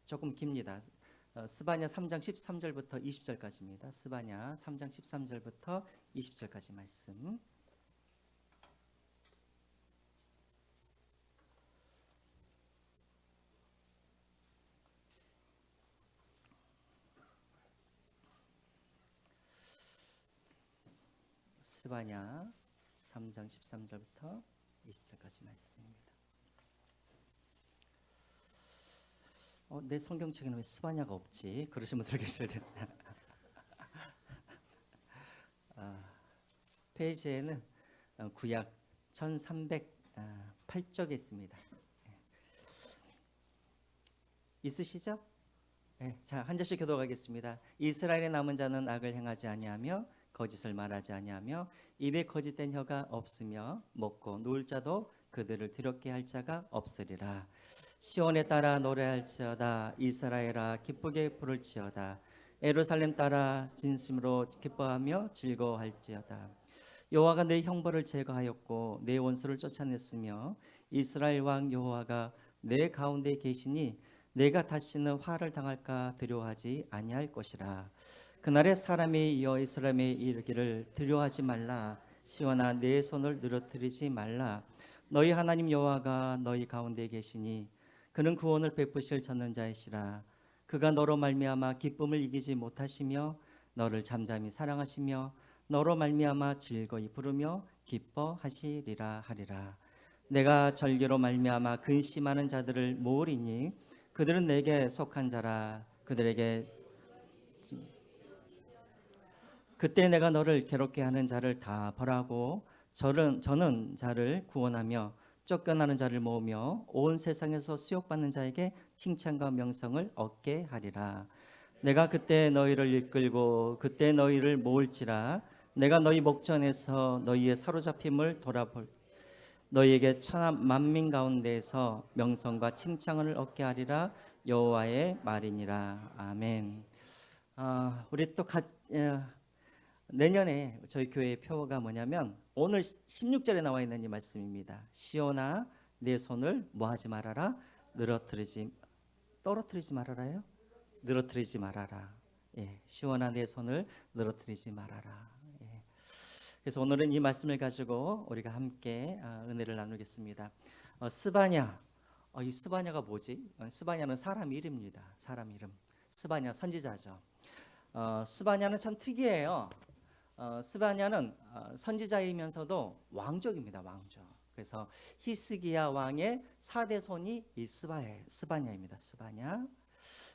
조금 깁니다. 스바냐 3장 13절부터 20절까지입니다. 스바냐 3장 13절부터 20절까지 말씀. 스바냐 3장 13절부터 20절까지 말씀입니다. 내 성경책에는 왜 스바냐가 없지? 그러신 분들 계실 텐데. 페이지에는 구약 1308쪽에 있습니다. 있으시죠? 네, 자, 한 절씩 교독하겠습니다. 이스라엘의 남은 자는 악을 행하지 아니하며 거짓을 말하지 아니하며 입에 거짓된 혀가 없으며 먹고 누울 자도 그들을 두렵게 할 자가 없으리라. 시온에 따라 노래할지어다. 이스라엘아 기쁘게 부를지어다. 예루살렘 따라 진심으로 기뻐하며 즐거워할지어다. 여호와가 내 형벌을 제거하였고 내 원수를 쫓아냈으며 이스라엘 왕 여호와가 내 가운데 계시니 내가 다시는 화를 당할까 두려워하지 아니할 것이라. 그날에 사람이 여호와에 이르기를 두려워하지 말라. 시온아 내 손을 늘어뜨리지 말라. 너희 하나님 여호와가 너희 가운데 계시니 그는 구원을 베푸실 전능자이시라. 그가 너로 말미암아 기쁨을 이기지 못하시며 너를 잠잠히 사랑하시며 너로 말미암아 즐거이 부르며 기뻐하시리라 하리라. 내가 절개로 말미암아 근심하는 자들을 모으리니 그들은 내게 속한 자라. 그때 내가 너를 괴롭게 하는 자를 다 벌하고 저는 자를 구원하며 쫓겨나는 자를 모으며 온 세상에서 수욕받는 자에게 칭찬과 명성을 얻게 하리라. 내가 그때 너희를 이끌고 그때 너희를 모을지라. 내가 너희 목전에서 너희의 사로잡힘을 돌아볼 너희에게 천한 만민 가운데에서 명성과 칭찬을 얻게 하리라. 여호와의 말이니라. 아멘. 우리 또 내년에 저희 교회의 표가 뭐냐면 오늘 16절에 나와 있는 이 말씀입니다. 시온아 내 손을 뭐하지 말아라? 떨어뜨리지 말아라요? 늘어뜨리지 말아라. 예, 시온아 내 손을 늘어뜨리지 말아라. 예. 그래서 오늘은 이 말씀을 가지고 우리가 함께 은혜를 나누겠습니다. 스바냐, 이 스바냐가 뭐지? 스바냐는 사람 이름입니다. 사람 이름. 스바냐 선지자죠. 스바냐는 참 특이해요. 스바냐는 선지자이면서도 왕족입니다. 왕족. 그래서 히스기야 왕의 4대 손이 이 스바냐입니다. 스바냐.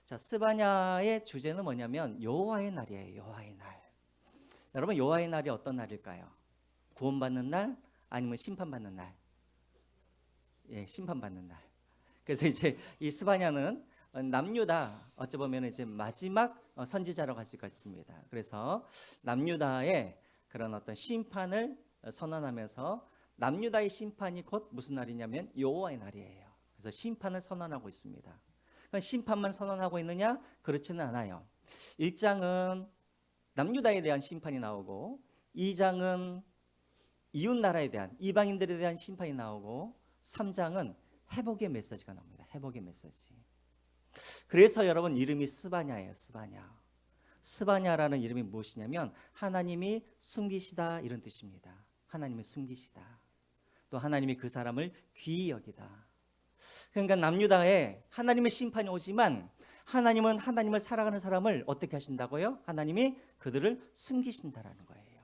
자, 스바냐의 주제는 뭐냐면 여호와의 날이에요. 여호와의 날. 여러분 여호와의 날이 어떤 날일까요? 구원받는 날 아니면 심판받는 날? 예, 심판받는 날. 그래서 이제 이 스바냐는 남유다 어찌 보면 이제 마지막 선지자라고 할 수가 있습니다. 그래서 남유다의 그런 어떤 심판을 선언하면서 남유다의 심판이 곧 무슨 날이냐면 여호와의 날이에요. 그래서 심판을 선언하고 있습니다. 그러니까 심판만 선언하고 있느냐? 그렇지는 않아요. 1장은 남유다에 대한 심판이 나오고 2장은 이웃 나라에 대한 이방인들에 대한 심판이 나오고 3장은 회복의 메시지가 나옵니다. 회복의 메시지. 그래서 여러분 이름이 스바냐예요. 스바냐. 스바냐라는 이름이 무엇이냐면 하나님이 숨기시다 이런 뜻입니다. 하나님이 숨기시다. 또 하나님이 그 사람을 귀히 여기다. 그러니까 남유다에 하나님의 심판이 오지만 하나님은 하나님을 살아가는 사람을 어떻게 하신다고요? 하나님이 그들을 숨기신다라는 거예요.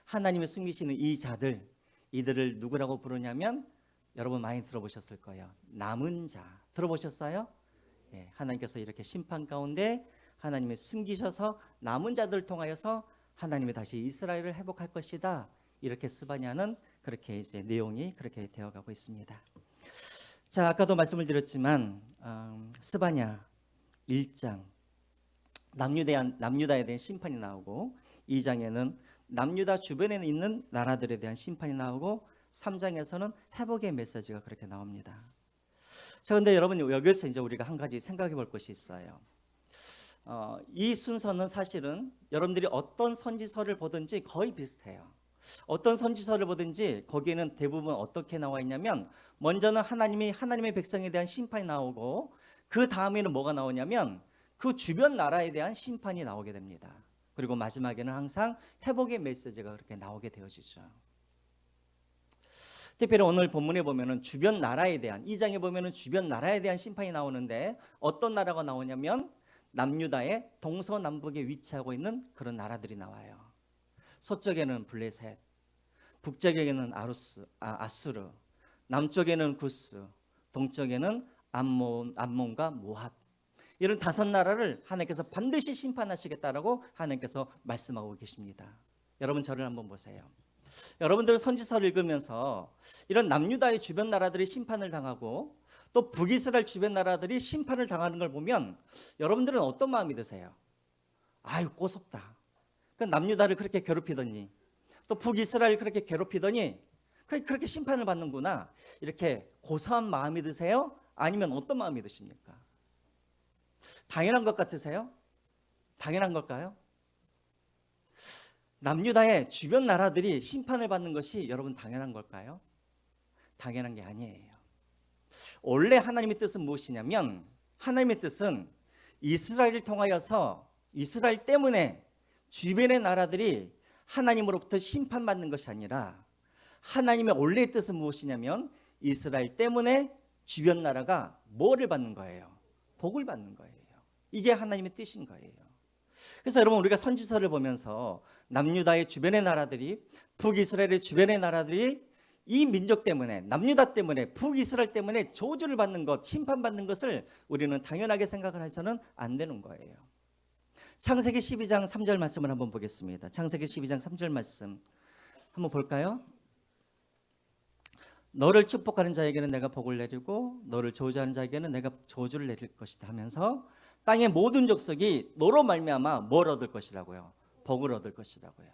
하나님이 숨기시는 이 자들, 이들을 누구라고 부르냐면 여러분 많이 들어보셨을 거예요. 남은 자. 들어보셨어요? 예, 하나님께서 이렇게 심판 가운데 하나님이 숨기셔서 남은 자들을 통하여서 하나님이 다시 이스라엘을 회복할 것이다. 이렇게 스바냐는 그렇게 이제 내용이 그렇게 되어가고 있습니다. 자, 아까도 말씀을 드렸지만 스바냐 1장 남유다에 대한 심판이 나오고 2장에는 남유다 주변에 있는 나라들에 대한 심판이 나오고 3장에서는 회복의 메시지가 그렇게 나옵니다. 자, 근데 여러분 여기서 이제 우리가 한 가지 생각해 볼 것이 있어요. 이 순서는 사실은 여러분들이 어떤 선지서를 보든지 거의 비슷해요. 어떤 선지서를 보든지 거기에는 대부분 어떻게 나와 있냐면 먼저는 하나님의 백성에 대한 심판이 나오고 그 다음에는 뭐가 나오냐면 그 주변 나라에 대한 심판이 나오게 됩니다. 그리고 마지막에는 항상 회복의 메시지가 그렇게 나오게 되어지죠. 특별히 오늘 본문에 보면은 주변 나라에 대한, 2장에 보면은 주변 나라에 대한 심판이 나오는데 어떤 나라가 나오냐면 남유다의 동서남북에 위치하고 있는 그런 나라들이 나와요. 서쪽에는 블레셋, 북쪽에는 아수르, 남쪽에는 구스, 동쪽에는 암몬과 모압. 이런 5나라를 하나님께서 반드시 심판하시겠다라고 하나님께서 말씀하고 계십니다. 여러분 저를 한번 보세요. 여러분들 선지서를 읽으면서 이런 남유다의 주변 나라들이 심판을 당하고 또 북이스라엘 주변 나라들이 심판을 당하는 걸 보면 여러분들은 어떤 마음이 드세요? 아유 꼬섭다. 그 남유다를 그렇게 괴롭히더니 또 북이스라엘 그렇게 괴롭히더니 그렇게 심판을 받는구나. 이렇게 고사한 마음이 드세요? 아니면 어떤 마음이 드십니까? 당연한 것 같으세요? 당연한 걸까요? 남유다의 주변 나라들이 심판을 받는 것이 여러분 당연한 걸까요? 당연한 게 아니에요. 원래 하나님의 뜻은 무엇이냐면 하나님의 뜻은 이스라엘을 통하여서 이스라엘 때문에 주변의 나라들이 하나님으로부터 심판받는 것이 아니라 하나님의 원래의 뜻은 무엇이냐면 이스라엘 때문에 주변 나라가 뭐를 받는 거예요? 복을 받는 거예요. 이게 하나님의 뜻인 거예요. 그래서 여러분 우리가 선지서를 보면서 남유다의 주변의 나라들이 북이스라엘의 주변의 나라들이 이 민족 때문에 남유다 때문에 북이스라엘 때문에 저주를 받는 것, 심판받는 것을 우리는 당연하게 생각을 해서는 안 되는 거예요. 창세기 12장 3절 말씀을 한번 보겠습니다. 창세기 12장 3절 말씀 한번 볼까요? 너를 축복하는 자에게는 내가 복을 내리고 너를 저주하는 자에게는 내가 저주를 내릴 것이다 하면서 땅의 모든 족속이 너로 말미암아 뭘 얻을 것이라고요? 복을 얻을 것이라고요.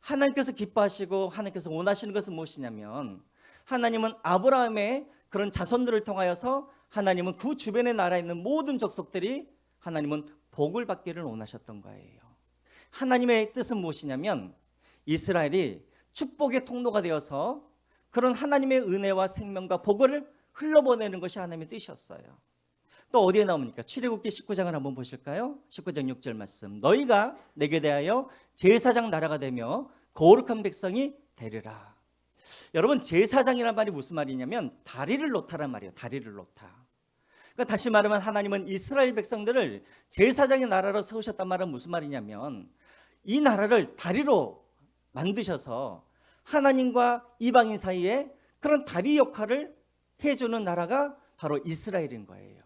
하나님께서 기뻐하시고 하나님께서 원하시는 것은 무엇이냐면 하나님은 아브라함의 그런 자손들을 통하여서 하나님은 그 주변의 나라에 있는 모든 족속들이 하나님은 복을 받기를 원하셨던 거예요. 하나님의 뜻은 무엇이냐면 이스라엘이 축복의 통로가 되어서 그런 하나님의 은혜와 생명과 복을 흘러보내는 것이 하나님의 뜻이었어요. 또 어디에 나옵니까? 출애굽기 19장을 한번 보실까요? 19장 6절 말씀. 너희가 내게 대하여 제사장 나라가 되며 거룩한 백성이 되리라. 여러분 제사장이란 말이 무슨 말이냐면 다리를 놓다란 말이에요. 다리를 놓다. 그러니까 다시 말하면 하나님은 이스라엘 백성들을 제사장의 나라로 세우셨단 말은 무슨 말이냐면 이 나라를 다리로 만드셔서 하나님과 이방인 사이에 그런 다리 역할을 해주는 나라가 바로 이스라엘인 거예요.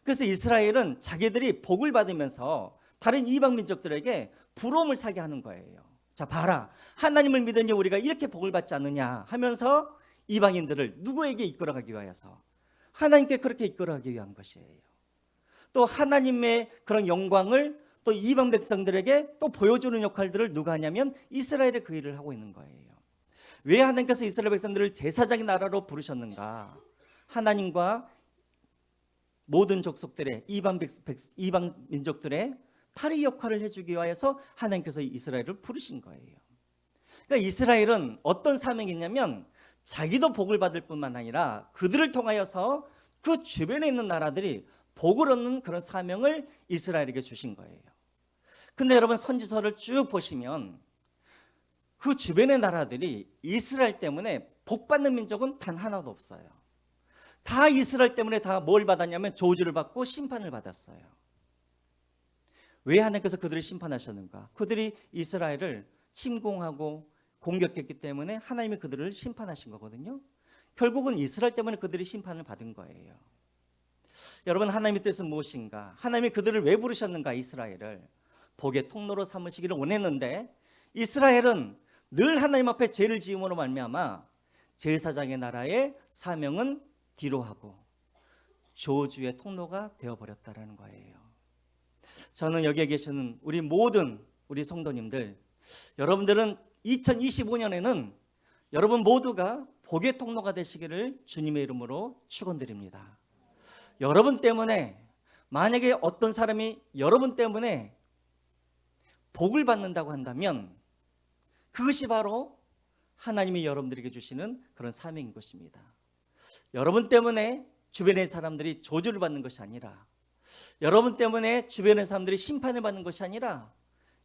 그래서 이스라엘은 자기들이 복을 받으면서 다른 이방 민족들에게 부러움을 사게 하는 거예요. 자 봐라, 하나님을 믿으니 우리가 이렇게 복을 받지 않느냐 하면서 이방인들을 누구에게 이끌어가기 위하여서 하나님께 그렇게 이끌어가기 위한 것이에요. 또 하나님의 그런 영광을 또 이방 백성들에게 또 보여주는 역할들을 누가 하냐면 이스라엘이 그 일을 하고 있는 거예요. 왜 하나님께서 이스라엘 백성들을 제사장의 나라로 부르셨는가? 하나님과 모든 족속들의 이방 민족들의 다리 역할을 해주기 위하여서 하나님께서 이스라엘을 부르신 거예요. 그러니까 이스라엘은 어떤 사명이 있냐면 자기도 복을 받을 뿐만 아니라 그들을 통하여서 그 주변에 있는 나라들이 복을 얻는 그런 사명을 이스라엘에게 주신 거예요. 근데 여러분 선지서를 쭉 보시면 그 주변의 나라들이 이스라엘 때문에 복받는 민족은 단 하나도 없어요. 다 이스라엘 때문에 다 뭘 받았냐면 저주를 받고 심판을 받았어요. 왜 하나님께서 그들을 심판하셨는가? 그들이 이스라엘을 침공하고 공격했기 때문에 하나님이 그들을 심판하신 거거든요. 결국은 이스라엘 때문에 그들이 심판을 받은 거예요. 여러분 하나님의 뜻은 무엇인가? 하나님이 그들을 왜 부르셨는가? 이스라엘을 복의 통로로 삼으시기를 원했는데 이스라엘은 늘 하나님 앞에 죄를 지음으로 말미암아 제사장의 나라의 사명은 뒤로 하고 저주의 통로가 되어버렸다는 거예요. 저는 여기에 계시는 우리 모든 우리 성도님들, 여러분들은 2025년에는 여러분 모두가 복의 통로가 되시기를 주님의 이름으로 축원드립니다. 여러분 때문에 만약에 어떤 사람이 여러분 때문에 복을 받는다고 한다면 그것이 바로 하나님이 여러분들에게 주시는 그런 사명인 것입니다. 여러분 때문에 주변의 사람들이 저주를 받는 것이 아니라, 여러분 때문에 주변의 사람들이 심판을 받는 것이 아니라,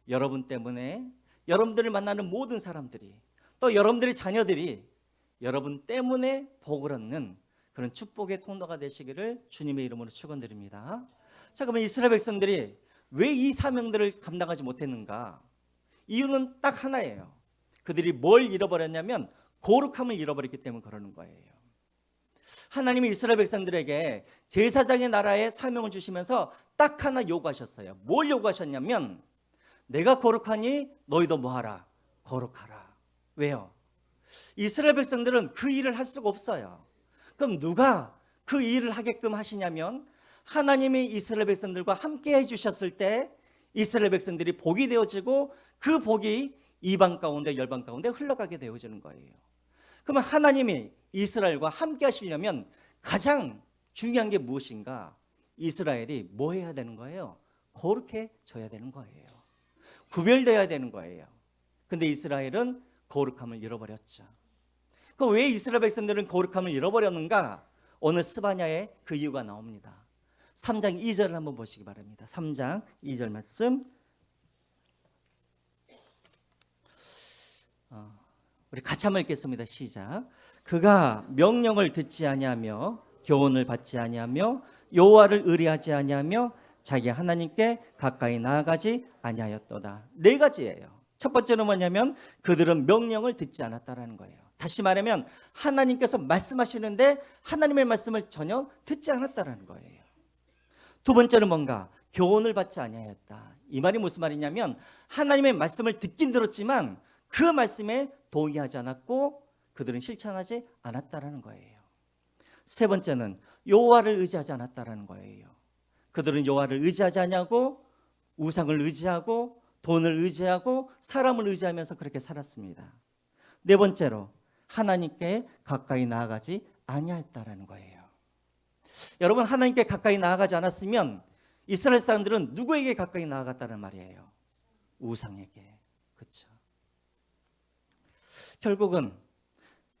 여러분 때문에 여러분들을 만나는 모든 사람들이, 또 여러분들의 자녀들이 여러분 때문에 복을 얻는 그런 축복의 통로가 되시기를 주님의 이름으로 축원드립니다. 자, 그러면 이스라엘 백성들이 왜 이 사명들을 감당하지 못했는가? 이유는 딱 하나예요. 그들이 뭘 잃어버렸냐면 거룩함을 잃어버렸기 때문에 그러는 거예요. 하나님이 이스라엘 백성들에게 제사장의 나라에 사명을 주시면서 딱 하나 요구하셨어요. 뭘 요구하셨냐면, 내가 거룩하니 너희도 뭐하라? 거룩하라. 왜요? 이스라엘 백성들은 그 일을 할 수가 없어요. 그럼 누가 그 일을 하게끔 하시냐면, 하나님이 이스라엘 백성들과 함께 해주셨을 때 이스라엘 백성들이 복이 되어지고, 그 복이 이방 가운데 열방 가운데 흘러가게 되어지는 거예요. 그러면 하나님이 이스라엘과 함께 하시려면 가장 중요한 게 무엇인가? 이스라엘이 뭐 해야 되는 거예요? 거룩해져야 되는 거예요. 구별되어야 되는 거예요. 근데 이스라엘은 거룩함을 잃어버렸죠. 그럼 왜 이스라엘 백성들은 거룩함을 잃어버렸는가? 오늘 스바냐에 그 이유가 나옵니다. 3장 2절을 한번 보시기 바랍니다. 3장 2절 말씀. 우리 같이 한번 읽겠습니다. 시작. 그가 명령을 듣지 아니하며 교훈을 받지 아니하며 여호와를 의뢰하지 아니하며 자기 하나님께 가까이 나아가지 아니하였도다. 네 가지예요. 첫 번째는 뭐냐면 그들은 명령을 듣지 않았다라는 거예요. 다시 말하면 하나님께서 말씀하시는데 하나님의 말씀을 전혀 듣지 않았다라는 거예요. 두 번째는 뭔가? 교훈을 받지 아니하였다. 이 말이 무슨 말이냐면 하나님의 말씀을 듣긴 들었지만 그 말씀에 동의하지 않았고 그들은 실천하지 않았다라는 거예요. 세 번째는 여호와를 의지하지 않았다라는 거예요. 그들은 여호와를 의지하지 않냐고 우상을 의지하고 돈을 의지하고 사람을 의지하면서 그렇게 살았습니다. 네 번째로 하나님께 가까이 나아가지 아니하였다라는 거예요. 여러분, 하나님께 가까이 나아가지 않았으면 이스라엘 사람들은 누구에게 가까이 나아갔다는 말이에요? 우상에게. 그렇죠? 결국은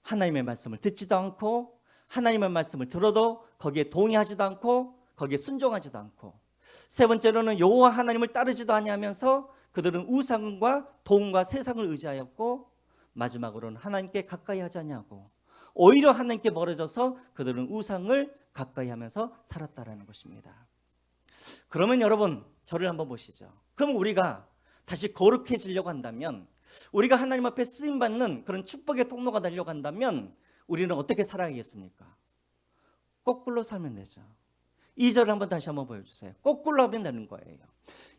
하나님의 말씀을 듣지도 않고 하나님의 말씀을 들어도 거기에 동의하지도 않고 거기에 순종하지도 않고, 세 번째로는 여호와 하나님을 따르지도 아니하면서 그들은 우상과 돈과 세상을 의지하였고, 마지막으로는 하나님께 가까이 하지 않냐고 오히려 하나님께 멀어져서 그들은 우상을 가까이 하면서 살았다라는 것입니다. 그러면 여러분, 저를 한번 보시죠. 그럼 우리가 다시 거룩해지려고 한다면, 우리가 하나님 앞에 쓰임받는 그런 축복의 통로가 되려고 한다면 우리는 어떻게 살아야겠습니까? 거꾸로 살면 되죠. 2절을 한번 다시 한번 보여주세요. 거꾸로 하면 되는 거예요.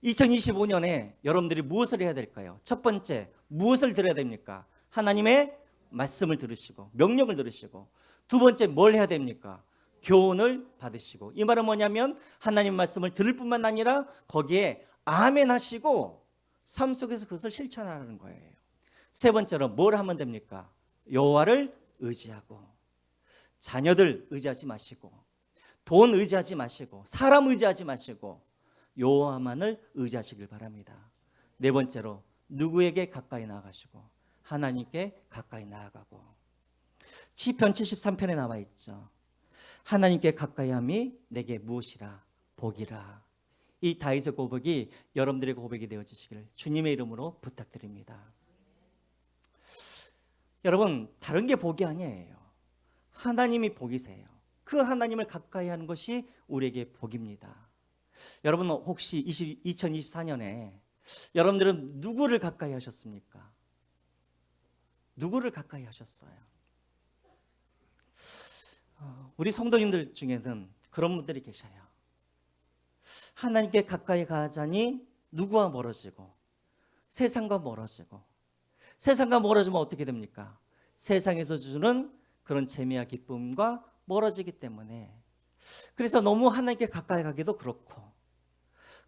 2025년에 여러분들이 무엇을 해야 될까요? 첫 번째, 무엇을 들어야 됩니까? 하나님의 말씀을 들으시고 명령을 들으시고, 두 번째 뭘 해야 됩니까? 교훈을 받으시고. 이 말은 뭐냐면 하나님 말씀을 들을 뿐만 아니라 거기에 아멘 하시고 삶 속에서 그것을 실천하는 거예요. 세 번째로 뭘 하면 됩니까? 여호와를 의지하고, 자녀들 의지하지 마시고 돈 의지하지 마시고 사람 의지하지 마시고 여호와만을 의지하시길 바랍니다. 네 번째로 누구에게 가까이 나아가시고 하나님께 가까이 나아가고. 시편 73편에 나와 있죠. 하나님께 가까이함이 내게 무엇이라? 복이라. 이 다윗의 고백이 여러분들의 고백이 되어주시기를 주님의 이름으로 부탁드립니다. 여러분, 다른 게 복이 아니에요. 하나님이 복이세요. 그 하나님을 가까이 하는 것이 우리에게 복입니다. 여러분, 혹시 2024년에 여러분들은 누구를 가까이 하셨습니까? 누구를 가까이 하셨어요? 우리 성도님들 중에는 그런 분들이 계셔요. 하나님께 가까이 가자니 누구와 멀어지고 세상과 멀어지고, 세상과 멀어지면 어떻게 됩니까? 세상에서 주는 그런 재미와 기쁨과 멀어지기 때문에, 그래서 너무 하나님께 가까이 가기도 그렇고,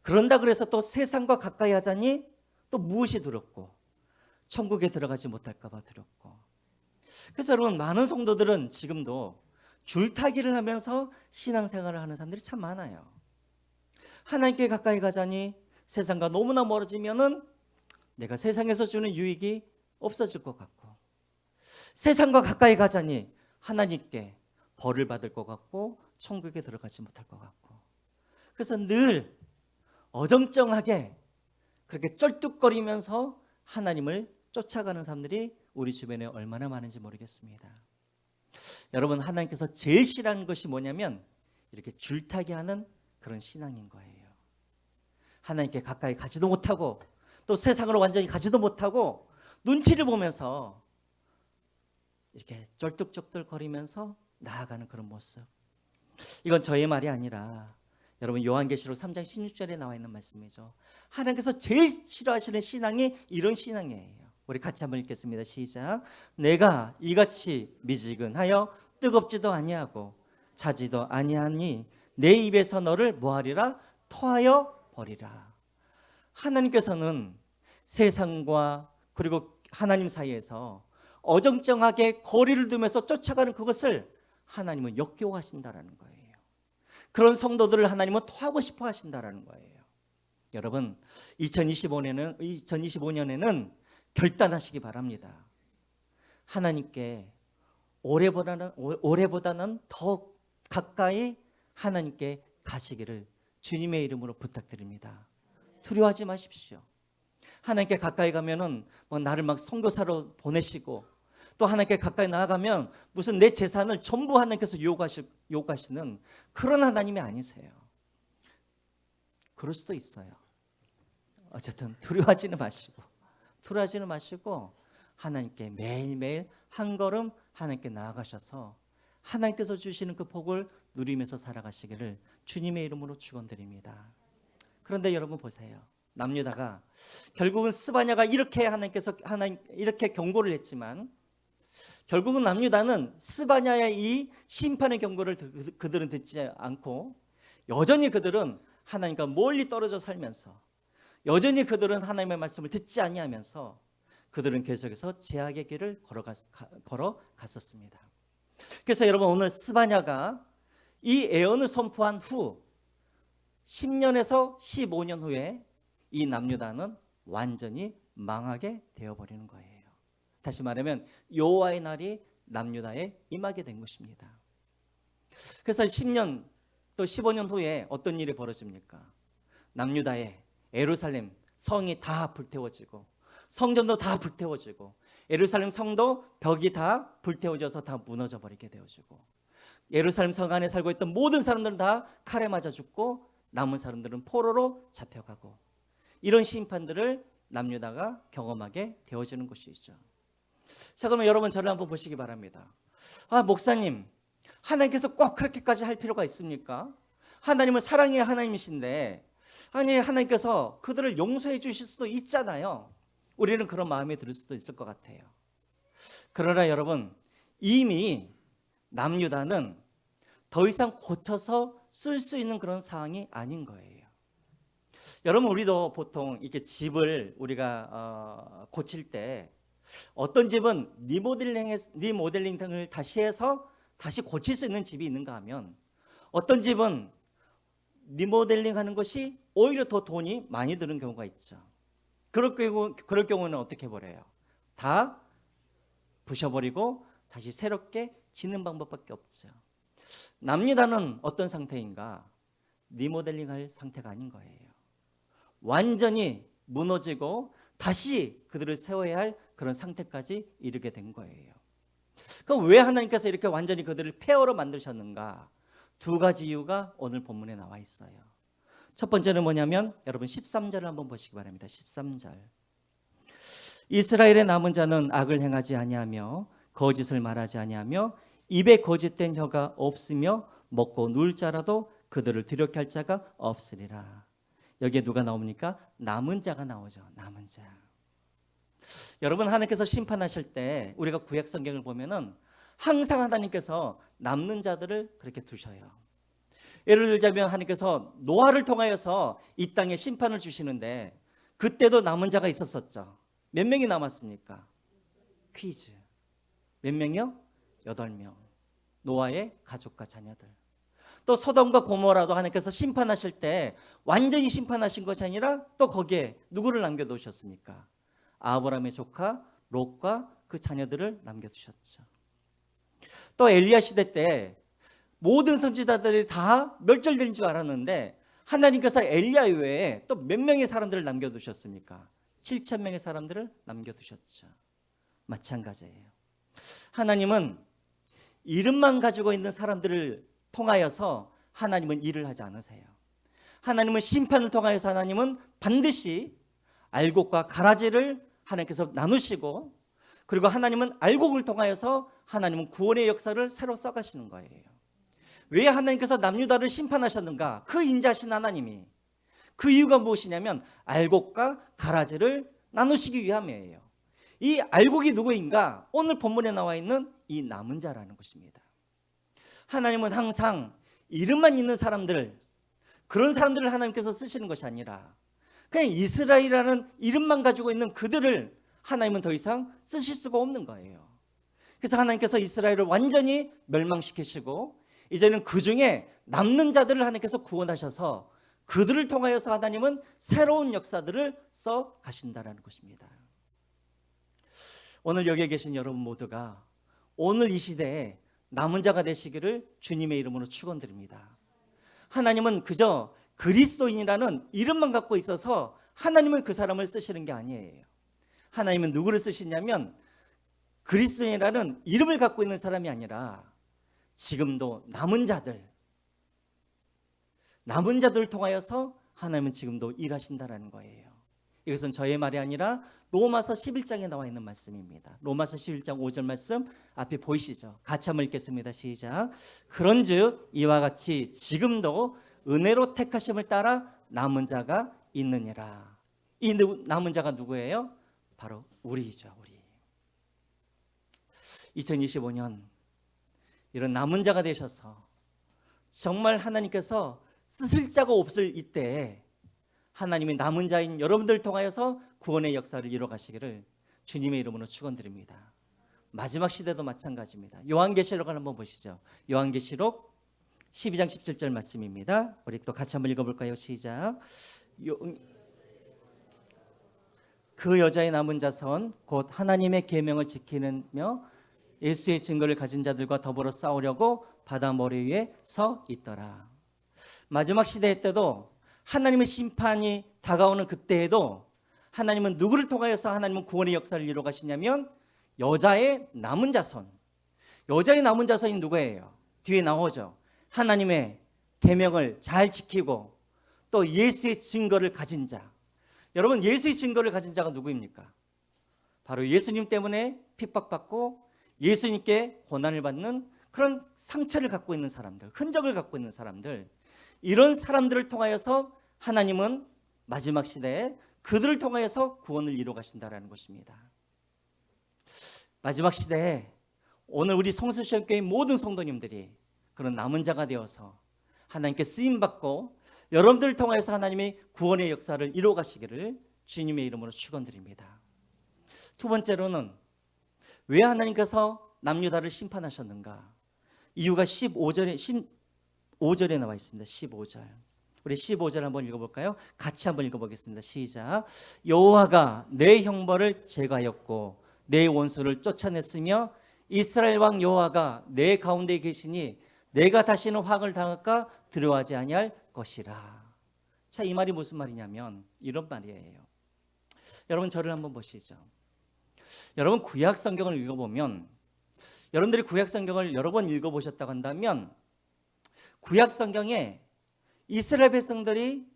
그런다 그래서 또 세상과 가까이 하자니 또 무엇이 두렵고 천국에 들어가지 못할까 봐 두렵고. 그래서 여러분, 많은 성도들은 지금도 줄타기를 하면서 신앙생활을 하는 사람들이 참 많아요. 하나님께 가까이 가자니 세상과 너무나 멀어지면은 내가 세상에서 주는 유익이 없어질 것 같고, 세상과 가까이 가자니 하나님께 벌을 받을 것 같고 천국에 들어가지 못할 것 같고, 그래서 늘 어정쩡하게 그렇게 쩔뚝거리면서 하나님을 쫓아가는 사람들이 우리 주변에 얼마나 많은지 모르겠습니다. 여러분, 하나님께서 제일 싫어하는 것이 뭐냐면 이렇게 줄타기 하는 그런 신앙인 거예요. 하나님께 가까이 가지도 못하고 또 세상으로 완전히 가지도 못하고 눈치를 보면서 이렇게 쩔뚝쩔뚝거리면서 나아가는 그런 모습. 이건 저의 말이 아니라 여러분 요한계시록 3장 16절에 나와 있는 말씀이죠. 하나님께서 제일 싫어하시는 신앙이 이런 신앙이에요. 우리 같이 한번 읽겠습니다. 시작. 내가 이같이 미지근하여 뜨겁지도 아니하고 차지도 아니하니 내 입에서 너를 뭐하리라? 토하여 버리라. 하나님께서는 세상과 그리고 하나님 사이에서 어정쩡하게 거리를 두면서 쫓아가는 그것을 하나님은 역겨워하신다라는 거예요. 그런 성도들을 하나님은 토하고 싶어 하신다라는 거예요. 여러분, 2025년에는 결단하시기 바랍니다. 하나님께 올해보다는 더 가까이 하나님께 가시기를 주님의 이름으로 부탁드립니다. 두려워하지 마십시오. 하나님께 가까이 가면은 나를 막 선교사로 보내시고, 또 하나님께 가까이 나아가면 무슨 내 재산을 전부 하나님께서 요구하시는 그런 하나님이 아니세요. 그럴 수도 있어요. 어쨌든 두려워하지는 마시고 하나님께 매일매일 한 걸음 하나님께 나아가셔서 하나님께서 주시는 그 복을 누리면서 살아가시기를 주님의 이름으로 축원드립니다. 그런데 여러분 보세요. 남유다가 결국은 스바냐가 이렇게 이렇게 경고를 했지만 결국은 남유다는 스바냐의 이 심판의 경고를 그들은 듣지 않고 여전히 그들은 하나님과 멀리 떨어져 살면서 여전히 그들은 하나님의 말씀을 듣지 아니하면서 그들은 계속해서 죄악의 길을 걸어갔었습니다. 그래서 여러분 오늘 스바냐가 이 예언을 선포한 후 10년에서 15년 후에 이 남유다는 완전히 망하게 되어버리는 거예요. 다시 말하면 여호와의 날이 남유다에 임하게 된 것입니다. 그래서 10년 또 15년 후에 어떤 일이 벌어집니까? 남유다의 예루살렘 성이 다 불태워지고 성전도 다 불태워지고 예루살렘 성도 벽이 다 불태워져서 다 무너져 버리게 되어지고 예루살렘 성 안에 살고 있던 모든 사람들은 다 칼에 맞아 죽고 남은 사람들은 포로로 잡혀가고 이런 심판들을 남유다가 경험하게 되어지는 것이죠. 자, 그러면 여러분 저를 한번 보시기 바랍니다. 목사님, 하나님께서 꼭 그렇게까지 할 필요가 있습니까? 하나님은 사랑의 하나님이신데 하나님께서 그들을 용서해 주실 수도 있잖아요. 우리는 그런 마음이 들 수도 있을 것 같아요. 그러나 여러분, 이미 남유다는 더 이상 고쳐서 쓸 수 있는 그런 상황이 아닌 거예요. 여러분, 우리도 보통 이렇게 집을 우리가 고칠 때 어떤 집은 리모델링 등을 다시 해서 다시 고칠 수 있는 집이 있는가 하면 어떤 집은 리모델링 하는 것이 오히려 더 돈이 많이 드는 경우가 있죠. 그럴 경우는 어떻게 해버려요? 다 부셔버리고 다시 새롭게 짓는 방법밖에 없죠. 남유다는 어떤 상태인가? 리모델링 할 상태가 아닌 거예요. 완전히 무너지고 다시 그들을 세워야 할 그런 상태까지 이르게 된 거예요. 그럼 왜 하나님께서 이렇게 완전히 그들을 폐허로 만드셨는가? 두 가지 이유가 오늘 본문에 나와 있어요. 첫 번째는 뭐냐면 여러분 13절을 한번 보시기 바랍니다. 13절. 이스라엘의 남은 자는 악을 행하지 아니하며 거짓을 말하지 아니하며 입에 거짓된 혀가 없으며 먹고 누울 자라도 그들을 두렵게 할 자가 없으리라. 여기에 누가 나옵니까? 남은 자가 나오죠. 남은 자. 여러분, 하나님께서 심판하실 때 우리가 구약 성경을 보면은 항상 하나님께서 남는 자들을 그렇게 두셔요. 예를 들자면 하나님께서 노아를 통하여서 이 땅에 심판을 주시는데 그때도 남은 자가 있었었죠. 몇 명이 남았습니까? 퀴즈. 몇 명이요? 8명. 노아의 가족과 자녀들. 또 소돔과 고모라도 하나님께서 심판하실 때 완전히 심판하신 것이 아니라 또 거기에 누구를 남겨두셨습니까? 아브라함의 조카 롯과 그 자녀들을 남겨두셨죠. 또 엘리야 시대 때 모든 선지자들이 다 멸절된 줄 알았는데 하나님께서 엘리야 외에 또 몇 명의 사람들을 남겨두셨습니까? 7천 명의 사람들을 남겨두셨죠. 마찬가지예요. 하나님은 이름만 가지고 있는 사람들을 통하여서 하나님은 일을 하지 않으세요. 하나님은 심판을 통하여서 하나님은 반드시 알곡과 가라지를 하나님께서 나누시고, 그리고 하나님은 알곡을 통하여서 하나님은 구원의 역사를 새로 써가시는 거예요. 왜 하나님께서 남유다를 심판하셨는가? 그 인자하신 하나님이, 그 이유가 무엇이냐면 알곡과 가라지를 나누시기 위함이에요. 이 알곡이 누구인가? 오늘 본문에 나와 있는 이 남은 자라는 것입니다. 하나님은 항상 이름만 있는 사람들, 그런 사람들을 하나님께서 쓰시는 것이 아니라 그냥 이스라엘이라는 이름만 가지고 있는 그들을 하나님은 더 이상 쓰실 수가 없는 거예요. 그래서 하나님께서 이스라엘을 완전히 멸망시키시고 이제는 그 중에 남는 자들을 하나님께서 구원하셔서 그들을 통하여서 하나님은 새로운 역사들을 써 가신다라는 것입니다. 오늘 여기에 계신 여러분 모두가 오늘 이 시대에 남은 자가 되시기를 주님의 이름으로 축원드립니다. 하나님은 그저 그리스도인이라는 이름만 갖고 있어서 하나님은 그 사람을 쓰시는 게 아니에요. 하나님은 누구를 쓰시냐면 그리스도인이라는 이름을 갖고 있는 사람이 아니라 지금도 남은 자들을 통하여서 하나님은 지금도 일하신다라는 거예요. 이것은 저의 말이 아니라 로마서 11장에 나와 있는 말씀입니다. 로마서 11장 5절 말씀 앞에 보이시죠? 같이 한번 읽겠습니다. 시작. 그런즉 이와 같이 지금도 은혜로 택하심을 따라 남은 자가 있느니라. 이 남은 자가 누구예요? 바로 우리이죠. 우리. 2025년 이런 남은 자가 되셔서 정말 하나님께서 쓰실 자가 없을 이때에 하나님의 남은 자인 여러분들을 통하여서 구원의 역사를 이뤄가시기를 주님의 이름으로 축원드립니다. 마지막 시대도 마찬가지입니다. 요한계시록을 한번 보시죠. 요한계시록 12장 17절 말씀입니다. 우리 또 같이 한번 읽어볼까요? 시작. 그 여자의 남은 자손 곧 하나님의 계명을 지키며 예수의 증거를 가진 자들과 더불어 싸우려고 바다 머리 위에 서 있더라. 마지막 시대 때도 하나님의 심판이 다가오는 그때에도 하나님은 누구를 통하여서 하나님은 구원의 역사를 이루어 가시냐면 여자의 남은 자손. 여자의 남은 자손이 누구예요? 뒤에 나오죠. 하나님의 계명을 잘 지키고 또 예수의 증거를 가진 자. 여러분, 예수의 증거를 가진 자가 누구입니까? 바로 예수님 때문에 핍박받고 예수님께 고난을 받는 그런 상처를 갖고 있는 사람들, 흔적을 갖고 있는 사람들, 이런 사람들을 통하여서 하나님은 마지막 시대에 그들을 통하여서 구원을 이루어 가신다라는 것입니다. 마지막 시대에 오늘 우리 성수시험교회 모든 성도님들이 그런 남은 자가 되어서 하나님께 쓰임받고 여러분들을 통하여서 하나님의 구원의 역사를 이루어 가시기를 주님의 이름으로 축원드립니다. 두 번째로는 왜 하나님께서 남유다를 심판하셨는가? 이유가 15절에 나와 있습니다. 15절. 우리 15절 한번 읽어볼까요? 같이 한번 읽어보겠습니다. 시작. 여호와가 내 형벌을 제거하였고 내 원수를 쫓아냈으며 이스라엘 왕 여호와가 내 가운데 계시니 내가 다시는 화를 당할까 두려워하지 아니할 것이라. 자, 이 말이 무슨 말이냐면 이런 말이에요. 여러분, 저를 한번 보시죠. 여러분, 구약 성경을 읽어보면, 여러분들이 구약 성경을 여러 번 읽어보셨다고 한다면 구약 성경에 이스라엘 백성들이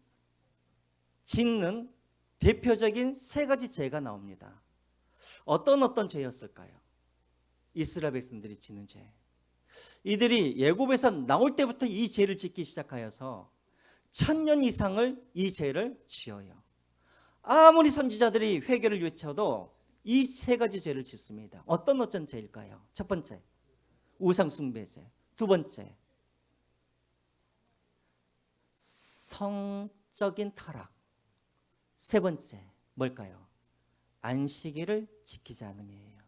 짓는 대표적인 세 가지 죄가 나옵니다. 어떤 죄였을까요? 이스라엘 백성들이 짓는 죄. 이들이 애굽에서 나올 때부터 이 죄를 짓기 시작하여서 1000년 이상을 이 죄를 지어요. 아무리 선지자들이 회개를 외쳐도 이 세 가지 죄를 짓습니다. 어떤 죄일까요? 첫 번째, 우상 숭배죄. 두 번째, 성적인 타락. 세 번째, 뭘까요? 안식일을 지키지 않음이에요.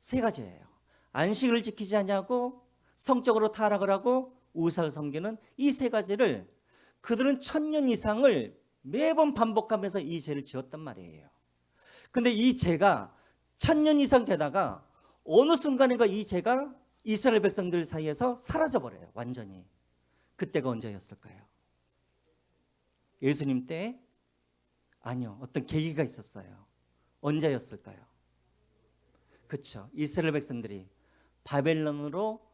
세 가지예요. 안식을 지키지 않냐고, 성적으로 타락을 하고 우상을 섬기는 이 세 가지를 그들은 1000년 이상을 매번 반복하면서 이 죄를 지었단 말이에요. 근데 이 죄가 1000년 이상 되다가 어느 순간인가 이 죄가 이스라엘 백성들 사이에서 사라져 버려요. 완전히. 그때가 언제였을까요? 예수님 때? 아니요. 어떤 계기가 있었어요. 언제였을까요? 그렇죠. 이스라엘 백성들이 바벨론으로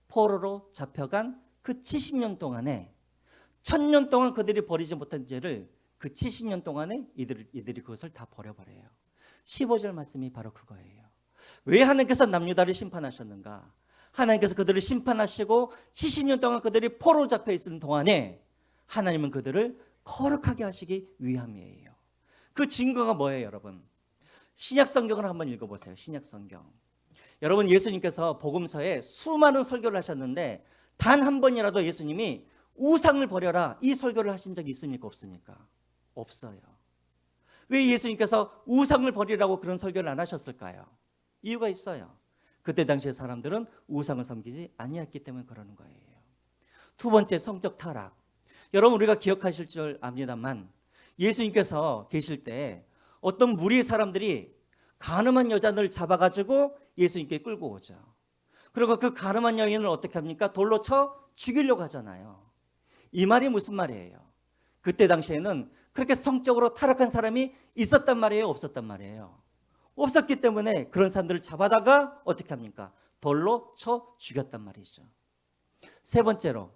포로로 잡혀간 그 70년 동안에 1000년 동안 그들이 버리지 못한 죄를 그 70년 동안에 이들이 그것을 다 버려버려요. 15절 말씀이 바로 그거예요. 왜 하나님께서 남유다를 심판하셨는가? 하나님께서 그들을 심판하시고 70년 동안 그들이 포로 잡혀 있는 동안에 하나님은 그들을 거룩하게 하시기 위함이에요. 그 증거가 뭐예요, 여러분? 신약 성경을 한번 읽어보세요. 신약 성경. 여러분, 예수님께서 복음서에 수많은 설교를 하셨는데 단 한 번이라도 예수님이 우상을 버려라 이 설교를 하신 적이 있습니까? 없습니까? 없어요. 왜 예수님께서 우상을 버리라고 그런 설교를 안 하셨을까요? 이유가 있어요. 그때 당시의 사람들은 우상을 섬기지 아니했기 때문에 그러는 거예요. 두 번째, 성적 타락. 여러분, 우리가 기억하실 줄 압니다만 예수님께서 계실 때 어떤 무리의 사람들이 가늠한 여자를 잡아가지고 예수님께 끌고 오죠. 그리고 그 가늠한 여인을 어떻게 합니까? 돌로 쳐 죽이려고 하잖아요. 이 말이 무슨 말이에요? 그때 당시에는 그렇게 성적으로 타락한 사람이 있었단 말이에요? 없었단 말이에요? 없었기 때문에 그런 사람들을 잡아다가 어떻게 합니까? 돌로 쳐 죽였단 말이죠. 세 번째가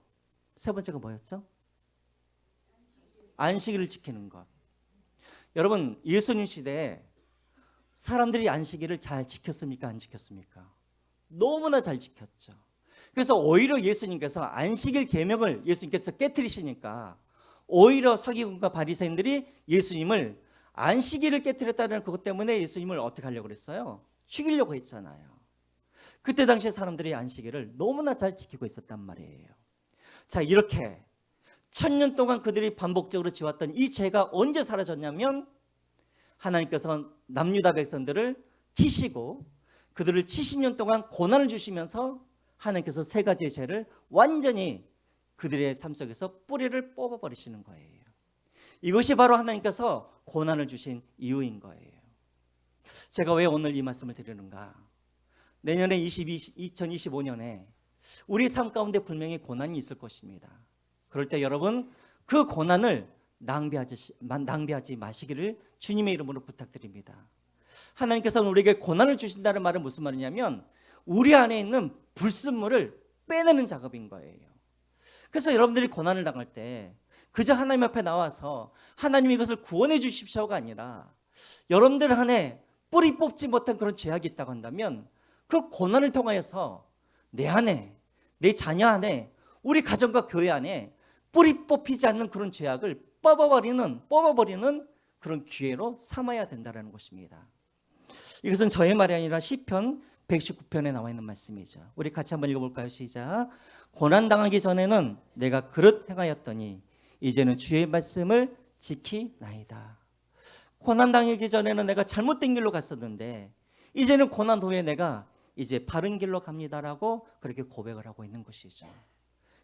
뭐였죠? 안식일을 지키는 것. 여러분, 예수님 시대에 사람들이 안식일을 잘 지켰습니까? 안 지켰습니까? 너무나 잘 지켰죠. 그래서 오히려 예수님께서 안식일 계명을 예수님께서 깨트리시니까 오히려 서기관과 바리새인들이 예수님을 안식일을 깨트렸다는 그것 때문에 예수님을 어떻게 하려고 그랬어요? 죽이려고 했잖아요. 그때 당시에 사람들이 안식일을 너무나 잘 지키고 있었단 말이에요. 자, 이렇게 1000년 동안 그들이 반복적으로 지었던 이 죄가 언제 사라졌냐면 하나님께서 남유다 백성들을 치시고 그들을 70년 동안 고난을 주시면서 하나님께서 세 가지의 죄를 완전히 그들의 삶 속에서 뿌리를 뽑아버리시는 거예요. 이것이 바로 하나님께서 고난을 주신 이유인 거예요. 제가 왜 오늘 이 말씀을 드리는가? 내년에 2025년에 우리 삶 가운데 분명히 고난이 있을 것입니다. 그럴 때 여러분, 그 고난을 낭비하지 마시기를 주님의 이름으로 부탁드립니다. 하나님께서는 우리에게 고난을 주신다는 말은 무슨 말이냐면 우리 안에 있는 불순물을 빼내는 작업인 거예요. 그래서 여러분들이 고난을 당할 때 그저 하나님 앞에 나와서 하나님이 이것을 구원해 주십시오가 아니라 여러분들 안에 뿌리 뽑지 못한 그런 죄악이 있다고 한다면 그 고난을 통하여서 내 안에, 내 자녀 안에, 우리 가정과 교회 안에 뿌리 뽑히지 않는 그런 죄악을 뽑아버리는 그런 기회로 삼아야 된다는 것입니다. 이것은 저의 말이 아니라 시편 119편에 나와 있는 말씀이죠. 우리 같이 한번 읽어볼까요? 시작. 고난당하기 전에는 내가 그릇 행하였더니 이제는 주의 말씀을 지키나이다. 고난당하기 전에는 내가 잘못된 길로 갔었는데 이제는 고난 후에 내가 이제 바른 길로 갑니다라고 그렇게 고백을 하고 있는 것이죠.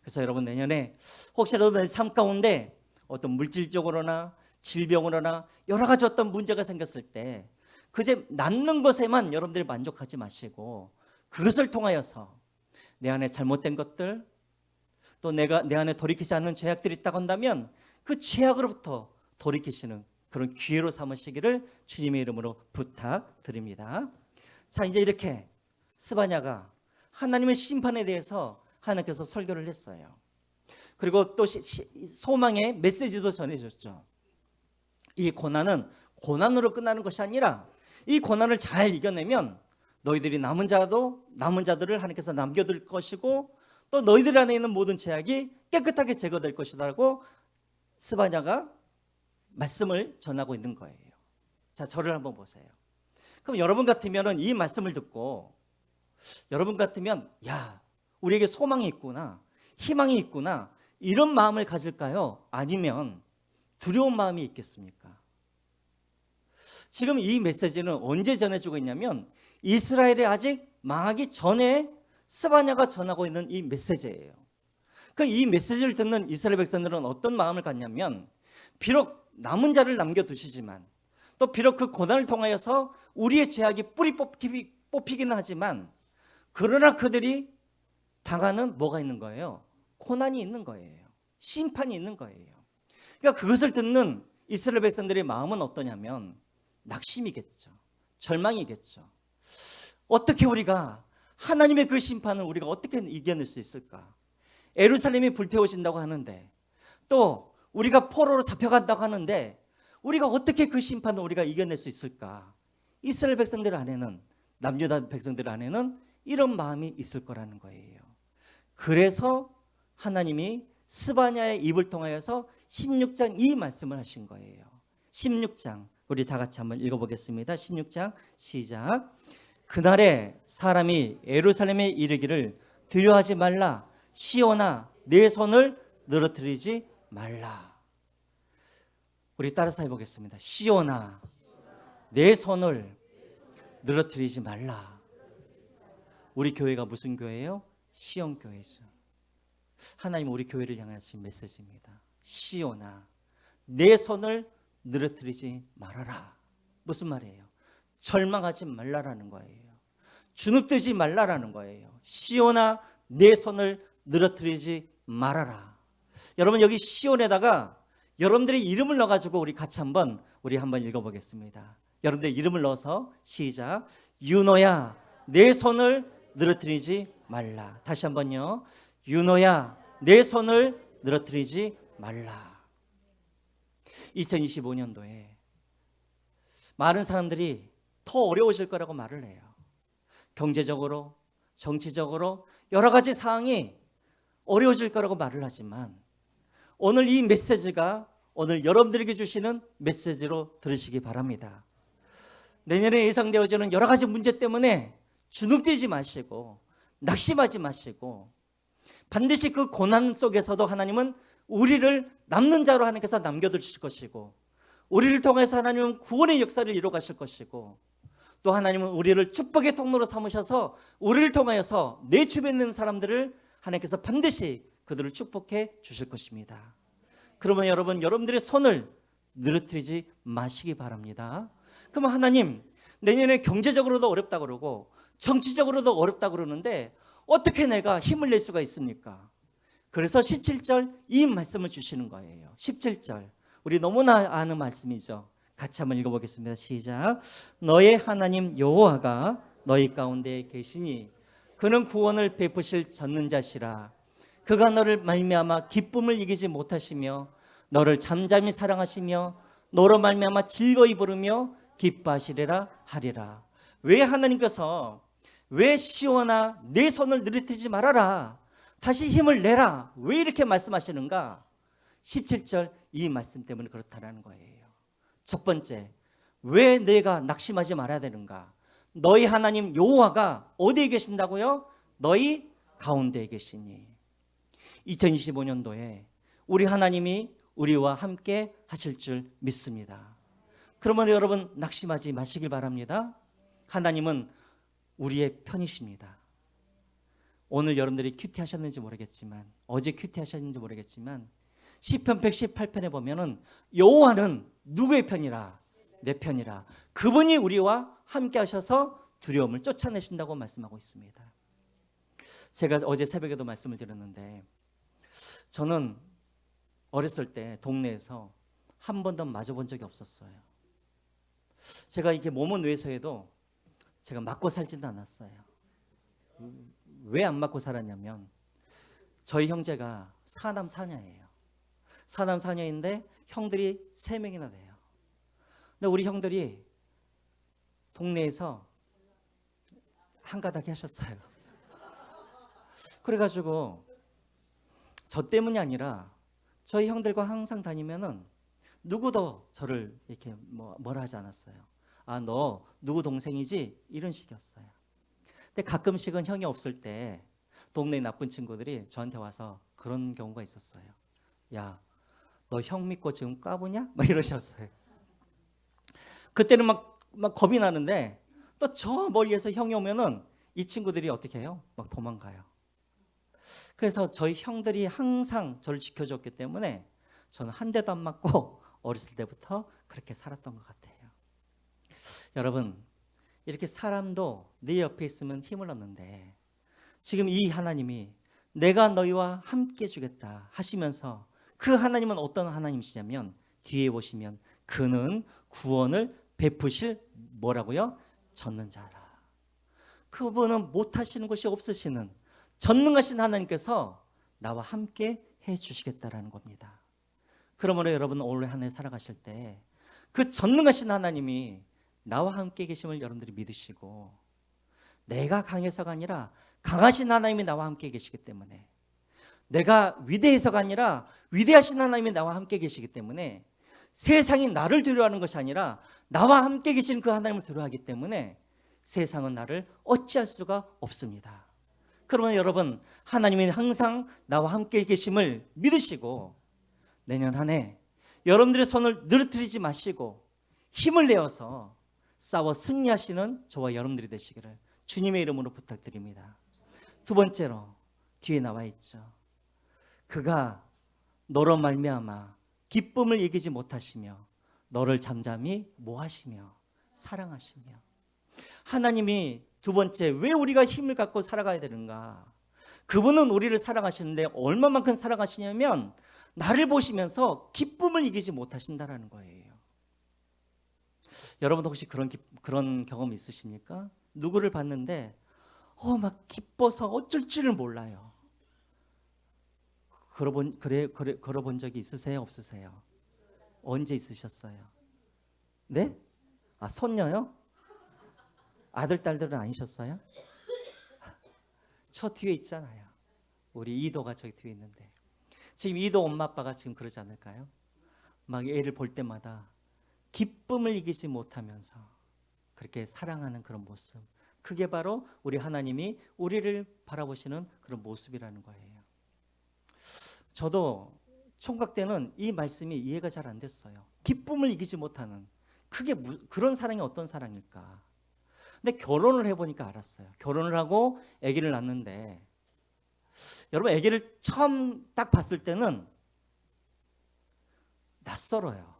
그래서 여러분, 내년에 혹시라도 내 삶 가운데 어떤 물질적으로나 질병으로나 여러 가지 어떤 문제가 생겼을 때 그저 낫는 것에만 여러분들이 만족하지 마시고 그것을 통하여서 내 안에 잘못된 것들, 또 내가 내 안에 돌이키지 않는 죄악들이 있다고 한다면 그 죄악으로부터 돌이키시는 그런 기회로 삼으시기를 주님의 이름으로 부탁드립니다. 자, 이제 이렇게 스바냐가 하나님의 심판에 대해서 하나님께서 설교를 했어요. 그리고 또 소망의 메시지도 전해줬죠. 이 고난은 고난으로 끝나는 것이 아니라 이 고난을 잘 이겨내면 너희들이 남은 자들을 하나님께서 남겨둘 것이고 또 너희들 안에 있는 모든 죄악이 깨끗하게 제거될 것이라고 스바냐가 말씀을 전하고 있는 거예요. 자, 저를 한번 보세요. 그럼 여러분 같으면 이 말씀을 듣고 여러분 같으면 야, 우리에게 소망이 있구나, 희망이 있구나, 이런 마음을 가질까요? 아니면 두려운 마음이 있겠습니까? 지금 이 메시지는 언제 전해지고 있냐면 이스라엘이 아직 망하기 전에 스바냐가 전하고 있는 이 메시지예요. 그 이 메시지를 듣는 이스라엘 백성들은 어떤 마음을 갖냐면 비록 남은 자를 남겨두시지만 또 비록 그 고난을 통하여서 우리의 죄악이 뿌리 뽑히기는 하지만 그러나 그들이 당하는 뭐가 있는 거예요? 고난이 있는 거예요. 심판이 있는 거예요. 그러니까 그것을 듣는 이스라엘 백성들의 마음은 어떠냐면 낙심이겠죠. 절망이겠죠. 어떻게 우리가 하나님의 그 심판을 우리가 어떻게 이겨낼 수 있을까? 예루살렘이 불태워진다고 하는데, 또 우리가 포로로 잡혀간다고 하는데 우리가 어떻게 그 심판을 우리가 이겨낼 수 있을까? 이스라엘 백성들 안에는, 남유다 백성들 안에는 이런 마음이 있을 거라는 거예요. 그래서 하나님이 스바냐의 입을 통하여서 16장 이 말씀을 하신 거예요. 16장 우리 다 같이 한번 읽어보겠습니다. 16장 시작. 그날에 사람이 예루살렘에 이르기를 두려워하지 말라. 시온아 내 손을 늘어뜨리지 말라. 우리 따라서 해보겠습니다. 시온아 내 손을 늘어뜨리지 말라. 우리 교회가 무슨 교회예요? 시온 교회죠. 하나님 우리 교회를 향하신 메시지입니다. 시온아 내 손을 늘어뜨리지 말아라. 무슨 말이에요? 절망하지 말라라는 거예요. 주눅들지 말라라는 거예요. 시온아 내 손을 늘어뜨리지 말아라. 여러분 여기 시온에다가 여러분들의 이름을 넣어가지고 우리 같이 한번 읽어보겠습니다. 여러분들의 이름을 넣어서 시작. 윤호야 내 손을 늘어뜨리지 말라. 다시 한번요. 윤호야 내 손을 늘어뜨리지 말라. 2025년도에 많은 사람들이 더 어려워질 거라고 말을 해요. 경제적으로, 정치적으로 여러 가지 상황이 어려워질 거라고 말을 하지만 오늘 이 메시지가 오늘 여러분들에게 주시는 메시지로 들으시기 바랍니다. 내년에 예상되어지는 여러 가지 문제 때문에 주눅들지 마시고 낙심하지 마시고 반드시 그 고난 속에서도 하나님은 우리를 남는 자로 하나님께서 남겨두실 것이고 우리를 통해서 하나님은 구원의 역사를 이루어 가실 것이고 또 하나님은 우리를 축복의 통로로 삼으셔서 우리를 통하여서 내 주변에 있는 사람들을 하나님께서 반드시 그들을 축복해 주실 것입니다. 그러면 여러분들의 손을 늘어뜨리지 마시기 바랍니다. 그러면 하나님 내년에 경제적으로도 어렵다 그러고 정치적으로도 어렵다 그러는데 어떻게 내가 힘을 낼 수가 있습니까? 그래서 17절 이 말씀을 주시는 거예요. 17절 우리 너무나 아는 말씀이죠. 같이 한번 읽어보겠습니다. 시작. 너의 하나님 여호와가 너희 가운데 계시니 그는 구원을 베푸실 전능자시라. 그가 너를 말미암아 기쁨을 이기지 못하시며 너를 잠잠히 사랑하시며 너로 말미암아 즐거이 부르며 기뻐하시리라 하리라. 왜 하나님께서 왜 시온아 내 손을 늘어뜨리지 말아라. 다시 힘을 내라. 왜 이렇게 말씀하시는가? 17절 이 말씀 때문에 그렇다는 거예요. 첫 번째, 왜 내가 낙심하지 말아야 되는가? 너희 하나님 여호와가 어디에 계신다고요? 너희 가운데에 계시니. 2025년도에 우리 하나님이 우리와 함께 하실 줄 믿습니다. 그러면 여러분 낙심하지 마시길 바랍니다. 하나님은 우리의 편이십니다. 오늘 여러분들이 큐티하셨는지 모르겠지만 어제 큐티하셨는지 모르겠지만 시편 118편에 보면은 여호와는 누구의 편이라? 내 편이라. 그분이 우리와 함께 하셔서 두려움을 쫓아내신다고 말씀하고 있습니다. 제가 어제 새벽에도 말씀을 드렸는데 저는 어렸을 때 동네에서 한 번도 맞아본 적이 없었어요. 제가 이렇게 몸은 외서해도 제가 맞고 살지도 않았어요. 왜 안 맞고 살았냐면 저희 형제가 사남 사녀예요. 사남 사녀인데 형들이 3명이나 돼요. 근데 우리 형들이 동네에서 한가닥 하셨어요. 그래가지고 저 때문이 아니라 저희 형들과 항상 다니면은 누구도 저를 이렇게 뭐라 하지 않았어요. 아, 너 누구 동생이지? 이런 식이었어요. 근데 가끔씩은 형이 없을 때 동네 나쁜 친구들이 저한테 와서 그런 경우가 있었어요. 야, 너 형 믿고 지금 까부냐? 막 이러셨어요. 그때는 막 겁이 나는데 또 저 멀리에서 형이 오면은 이 친구들이 어떻게 해요? 막 도망가요. 그래서 저희 형들이 항상 저를 지켜줬기 때문에 저는 한 대도 안 맞고 어렸을 때부터 그렇게 살았던 것 같아요. 여러분, 이렇게 사람도 내 옆에 있으면 힘을 얻는데 지금 이 하나님이 내가 너희와 함께 주겠다 하시면서 그 하나님은 어떤 하나님이시냐면 뒤에 보시면 그는 구원을 베푸실 뭐라고요? 전능자라. 그분은 못하시는 것이 없으시는 전능하신 하나님께서 나와 함께 해주시겠다라는 겁니다. 그러므로 여러분 오늘 한 해 살아가실 때 그 전능하신 하나님이 나와 함께 계심을 여러분들이 믿으시고, 내가 강해서가 아니라 강하신 하나님이 나와 함께 계시기 때문에, 내가 위대해서가 아니라 위대하신 하나님이 나와 함께 계시기 때문에, 세상이 나를 두려워하는 것이 아니라 나와 함께 계신 그 하나님을 두려워하기 때문에 세상은 나를 어찌할 수가 없습니다. 그러면 여러분, 하나님이 항상 나와 함께 계심을 믿으시고 내년 한 해 여러분들의 손을 늘어뜨리지 마시고 힘을 내어서 싸워 승리하시는 저와 여러분들이 되시기를 주님의 이름으로 부탁드립니다. 두 번째로 뒤에 나와 있죠. 그가 너로 말미암아 기쁨을 이기지 못하시며 너를 잠잠히 모하시며 사랑하시며. 하나님이 두 번째 왜 우리가 힘을 갖고 살아가야 되는가? 그분은 우리를 사랑하시는데 얼마만큼 사랑하시냐면 나를 보시면서 기쁨을 이기지 못하신다라는 거예요. 여러분 혹시 그런 경험 있으십니까? 누구를 봤는데 막 기뻐서 어쩔 줄을 몰라요. 걸어본 적이 있으세요? 없으세요? 언제 있으셨어요? 네? 손녀요? 아들, 딸들은 아니셨어요? 저 뒤에 있잖아요. 우리 이도가 저기 뒤에 있는데, 지금 이도 엄마 아빠가 지금 그러지 않을까요? 막 애를 볼 때마다 기쁨을 이기지 못하면서 그렇게 사랑하는 그런 모습, 그게 바로 우리 하나님이 우리를 바라보시는 그런 모습이라는 거예요. 저도 총각 때는 이 말씀이 이해가 잘 안 됐어요. 기쁨을 이기지 못하는, 그런 사랑이 어떤 사랑일까? 근데 결혼을 해보니까 알았어요. 결혼을 하고 아기를 낳는데, 여러분 아기를 처음 딱 봤을 때는 낯설어요.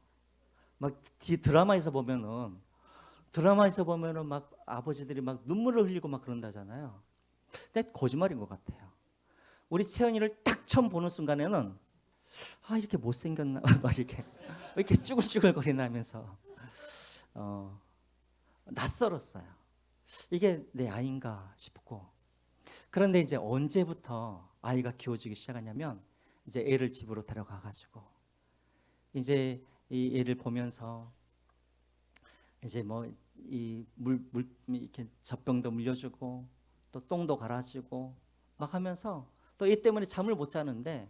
막 드라마에서 보면은 막 아버지들이 막 눈물을 흘리고 막 그런다잖아요. 근데 거짓말인 것 같아요. 우리 채연이를 딱 처음 보는 순간에는 이렇게 못생겼나 막 이렇게 쭈글쭈글거리나 하면서 낯설었어요. 이게 내 아이인가 싶고. 그런데 이제 언제부터 아이가 키워지기 시작하냐면, 이제 애를 집으로 데려가 가지고 이제 이 애를 보면서 이제 이 물 이렇게 젖병도 물려주고 또 똥도 갈아주고 막 하면서 또 애 때문에 잠을 못 자는데,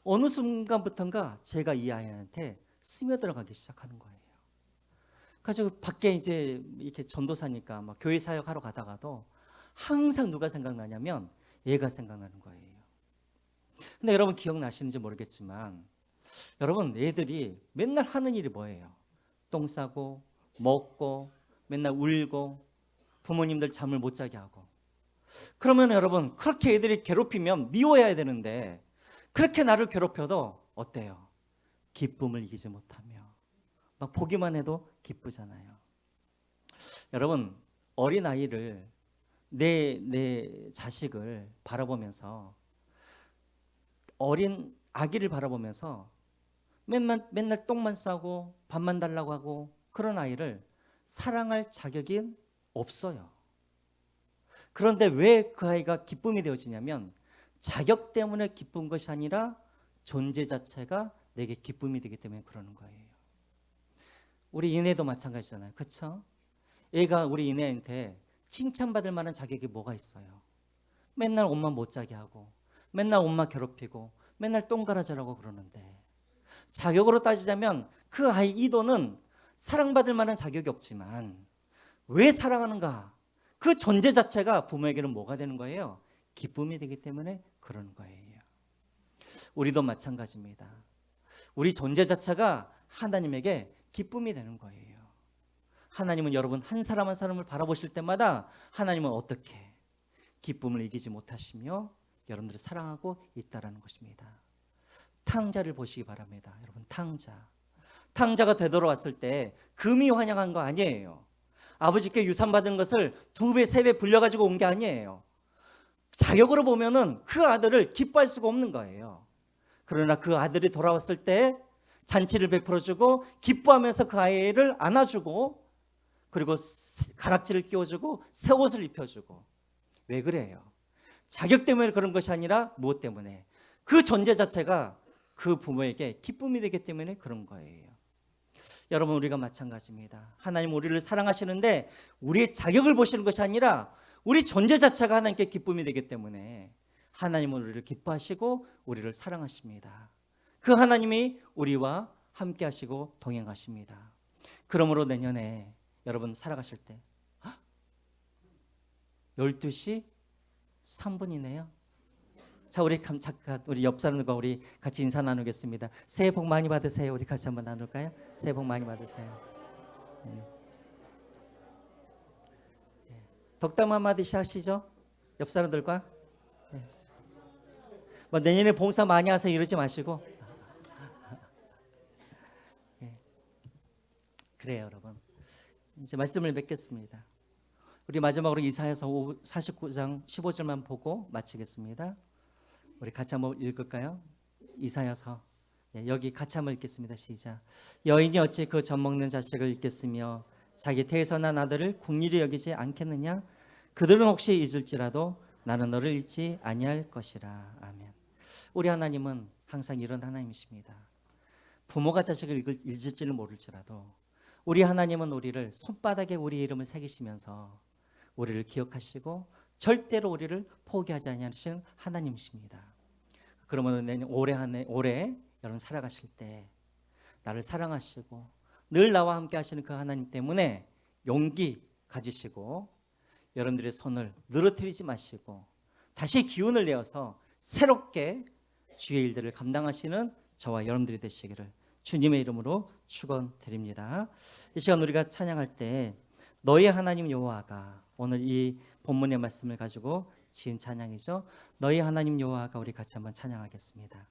어느 순간부턴가 제가 이 아이한테 스며들어가기 시작하는 거예요. 그래서 밖에 이제 이렇게 전도사니까 막 교회 사역하러 가다가도 항상 누가 생각나냐면 얘가 생각나는 거예요. 근데 여러분 기억나시는지 모르겠지만, 여러분 애들이 맨날 하는 일이 뭐예요? 똥 싸고 먹고 맨날 울고 부모님들 잠을 못 자게 하고. 그러면 여러분 그렇게 애들이 괴롭히면 미워해야 되는데, 그렇게 나를 괴롭혀도 어때요? 기쁨을 이기지 못하며 막 보기만 해도 기쁘잖아요. 여러분 어린아이를, 내 자식을 바라보면서, 어린 아기를 바라보면서 맨날 똥만 싸고 밥만 달라고 하고 그런 아이를 사랑할 자격이 없어요. 그런데 왜 그 아이가 기쁨이 되어지냐면, 자격 때문에 기쁜 것이 아니라 존재 자체가 내게 기쁨이 되기 때문에 그러는 거예요. 우리 이내도 마찬가지잖아요. 그렇죠? 애가 우리 이내한테 칭찬받을 만한 자격이 뭐가 있어요? 맨날 옷만 못 자게 하고 맨날 엄마 괴롭히고 맨날 똥 갈아주라고 그러는데, 자격으로 따지자면 그 아이 이도는 사랑받을 만한 자격이 없지만 왜 사랑하는가? 그 존재 자체가 부모에게는 뭐가 되는 거예요? 기쁨이 되기 때문에 그러는 거예요. 우리도 마찬가지입니다. 우리 존재 자체가 하나님에게 기쁨이 되는 거예요. 하나님은 여러분 한 사람 한 사람을 바라보실 때마다 하나님은 어떻게 기쁨을 이기지 못하시며 여러분들을 사랑하고 있다라는 것입니다. 탕자를 보시기 바랍니다. 여러분 탕자가 되돌아왔을 때 금이 환영한 거 아니에요. 아버지께 유산 받은 것을 2배, 3배 불려가지고 온 게 아니에요. 자격으로 보면은 그 아들을 기뻐할 수가 없는 거예요. 그러나 그 아들이 돌아왔을 때 잔치를 베풀어주고 기뻐하면서 그 아이를 안아주고 그리고 가락지를 끼워주고 새 옷을 입혀주고. 왜 그래요? 자격 때문에 그런 것이 아니라 무엇 때문에? 그 존재 자체가 그 부모에게 기쁨이 되기 때문에 그런 거예요. 여러분, 우리가 마찬가지입니다. 하나님 우리를 사랑하시는데 우리의 자격을 보시는 것이 아니라 우리 존재 자체가 하나님께 기쁨이 되기 때문에 하나님은 우리를 기뻐하시고 우리를 사랑하십니다. 그 하나님이 우리와 함께 하시고 동행하십니다. 그러므로 내년에 여러분 살아가실 때 12시 3분이네요. 자, 우리 잠깐 우리 옆 사람들과 우리 같이 인사 나누겠습니다. 새해 복 많이 받으세요. 우리 같이 한번 나눌까요? 새해 복 많이 받으세요. 덕담 한마디씩 하시죠. 옆 사람들과. 뭐 내년에 봉사 많이 하세요 이러지 마시고. 그래요, 여러분. 이제 말씀을 맺겠습니다. 우리 마지막으로 이사야서 49장 15절만 보고 마치겠습니다. 우리 같이 한번 읽을까요? 이사야서. 여기 같이 한번 읽겠습니다. 시작. 여인이 어찌 그 젖 먹는 자식을 잊겠으며 자기 태에서 난 아들을 긍휼히 여기지 않겠느냐? 그들은 혹시 잊을지라도 나는 너를 잊지 아니할 것이라. 아멘. 우리 하나님은 항상 이런 하나님이십니다. 부모가 자식을 잊을지는 모를지라도 우리 하나님은 우리를 손바닥에 우리의 이름을 새기시면서 우리를 기억하시고 절대로 우리를 포기하지 않으신 하나님이십니다. 그러면 내년 올해 여러분 살아가실 때 나를 사랑하시고 늘 나와 함께 하시는 그 하나님 때문에 용기 가지시고 여러분들의 손을 늘어뜨리지 마시고 다시 기운을 내어서 새롭게 주의 일들을 감당하시는 저와 여러분들이 되시기를 주님의 이름으로 축원드립니다. 이 시간 우리가 찬양할 때 너의 하나님 여호와가, 오늘 이 본문의 말씀을 가지고 지은 찬양이죠. 너의 하나님 여호와가, 우리 같이 한번 찬양하겠습니다.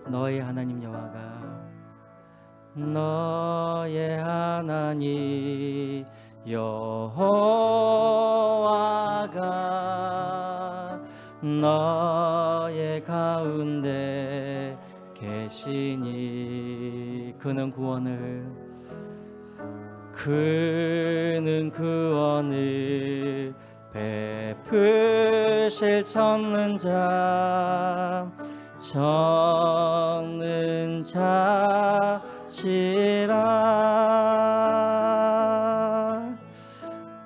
너의 하나님 여호와가, 너의 하나님 여호와가 너의 가운데 계시니 그는 구원을 베푸실 찾는 자시라.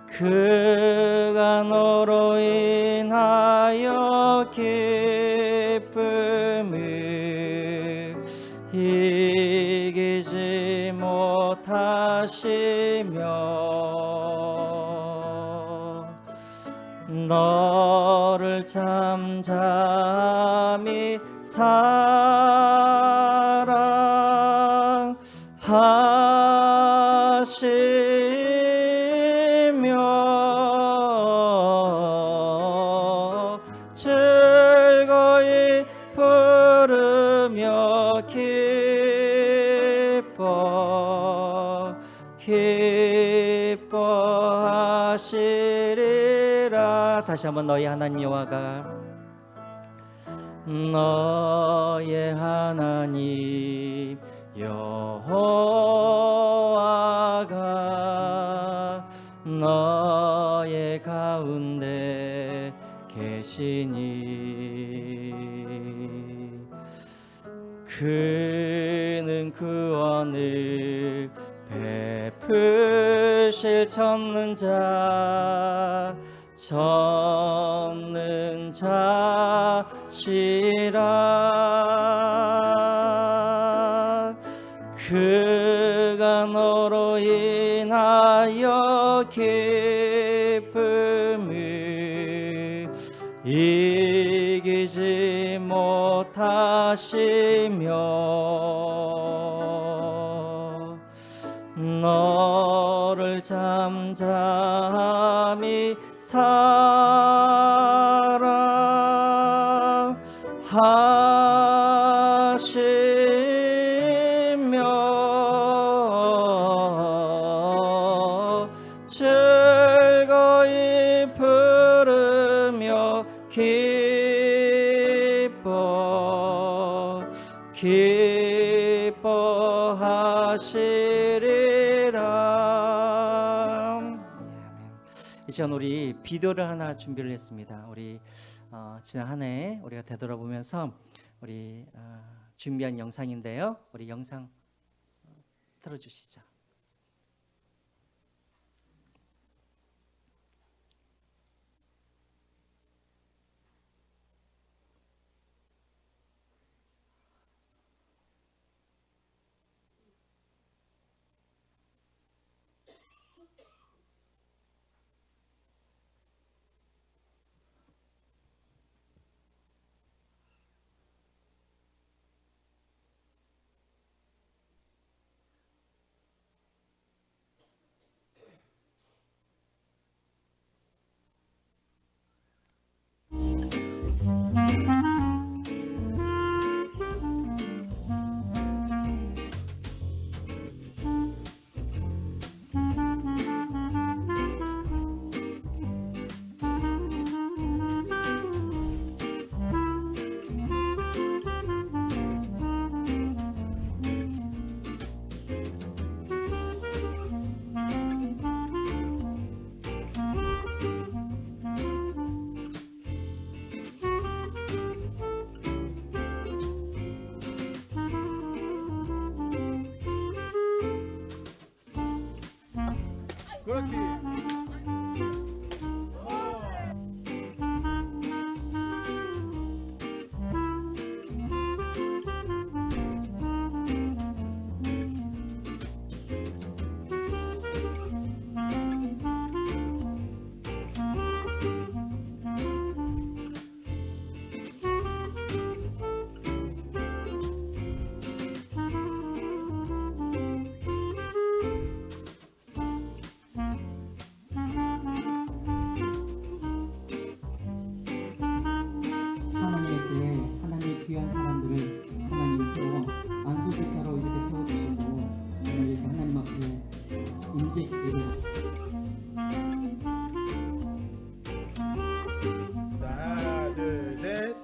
그가 너로 인하여 기쁨을 이기지 못하시며 너를 잠잠히 사랑하시며 즐거이 부르며 기뻐하시리라. 다시 한번 너희 하나님 여호와가, 너의 하나님 여호와가 너의 가운데 계시니 그는 구원을 베푸실 찾는 자시라. 그가 너로 인하여 기쁨을 이기지 못하시며 너를 잠잠히 사랑하시며 이 시간 우리 비디오를 하나 준비를 했습니다. 우리 지난 한 해 우리가 되돌아보면서 우리 준비한 영상인데요. 우리 영상 틀어주시죠. 그렇지. 하나님께 하나님의 귀한 사람들을 하나님이 세워 안수제자로 이렇게 세워주시고 오늘 이렇게 하나님 앞에 임재기를 하나, 둘, 셋.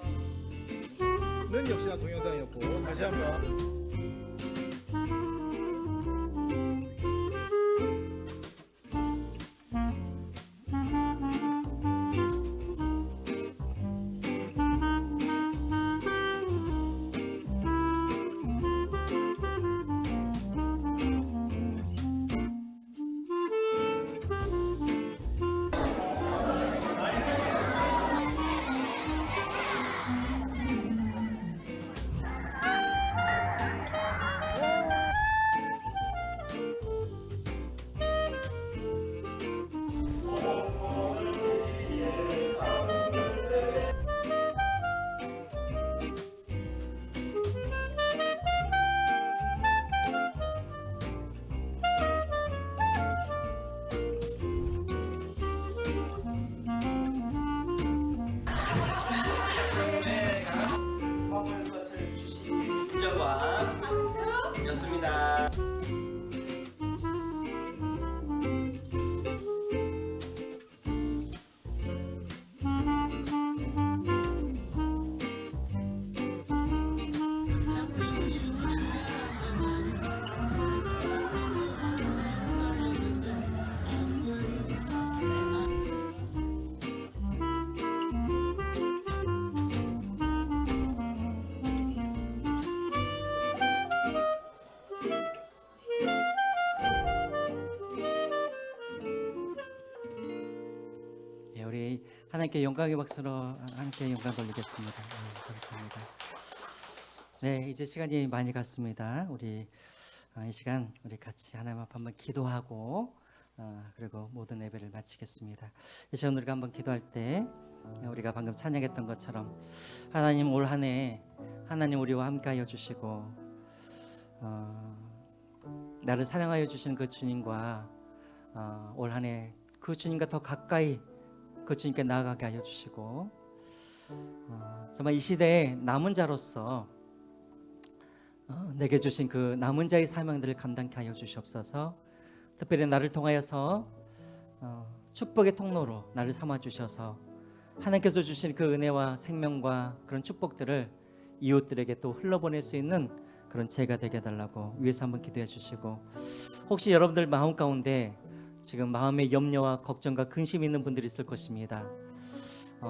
는 역시나 동영상이었고 다시 한번. 였습니다. 우리 하나님께 영광의 박수로 함께 영광 돌리겠습니다. 감사합니다. 네, 이제 시간이 많이 갔습니다. 우리 이 시간 우리 같이 하나님 앞에 한번 기도하고 그리고 모든 예배를 마치겠습니다. 이 시간 우리가 한번 기도할 때 우리가 방금 찬양했던 것처럼 하나님 올 한 해 하나님 우리와 함께하여 주시고 나를 사랑하여 주시는 그 주님과 올 한 해 그 주님과 더 가까이 그 주님께 나아가게 하여 주시고 정말 이 시대에 남은 자로서 내게 주신 그 남은 자의 사명들을 감당케 하여 주시옵소서. 특별히 나를 통하여서 축복의 통로로 나를 삼아 주셔서 하나님께서 주신 그 은혜와 생명과 그런 축복들을 이웃들에게 또 흘러보낼 수 있는 그런 제가 되게 해달라고 위에서 한번 기도해 주시고, 혹시 여러분들 마음 가운데 지금 마음의 염려와 걱정과 근심이 있는 분들이 있을 것입니다.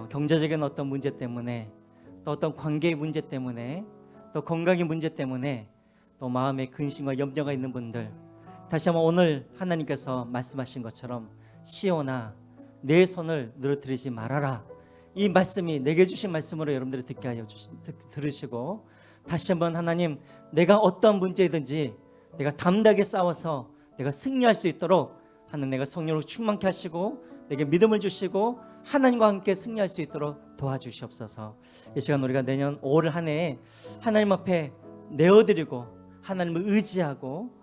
경제적인 어떤 문제 때문에, 또 어떤 관계의 문제 때문에, 또 건강의 문제 때문에 또 마음의 근심과 염려가 있는 분들, 다시 한번 오늘 하나님께서 말씀하신 것처럼 시온아 내 손을 늘어뜨리지 말아라, 이 말씀이 내게 주신 말씀으로 여러분들이 듣게 하여 들으시고, 다시 한번 하나님, 내가 어떠한 문제이든지 내가 담대하게 싸워서 내가 승리할 수 있도록 하나님, 내가 성령으로 충만케 하시고 내게 믿음을 주시고 하나님과 함께 승리할 수 있도록 도와주시옵소서. 이 시간 우리가 내년 5월 한 해에 하나님 앞에 내어드리고 하나님을 의지하고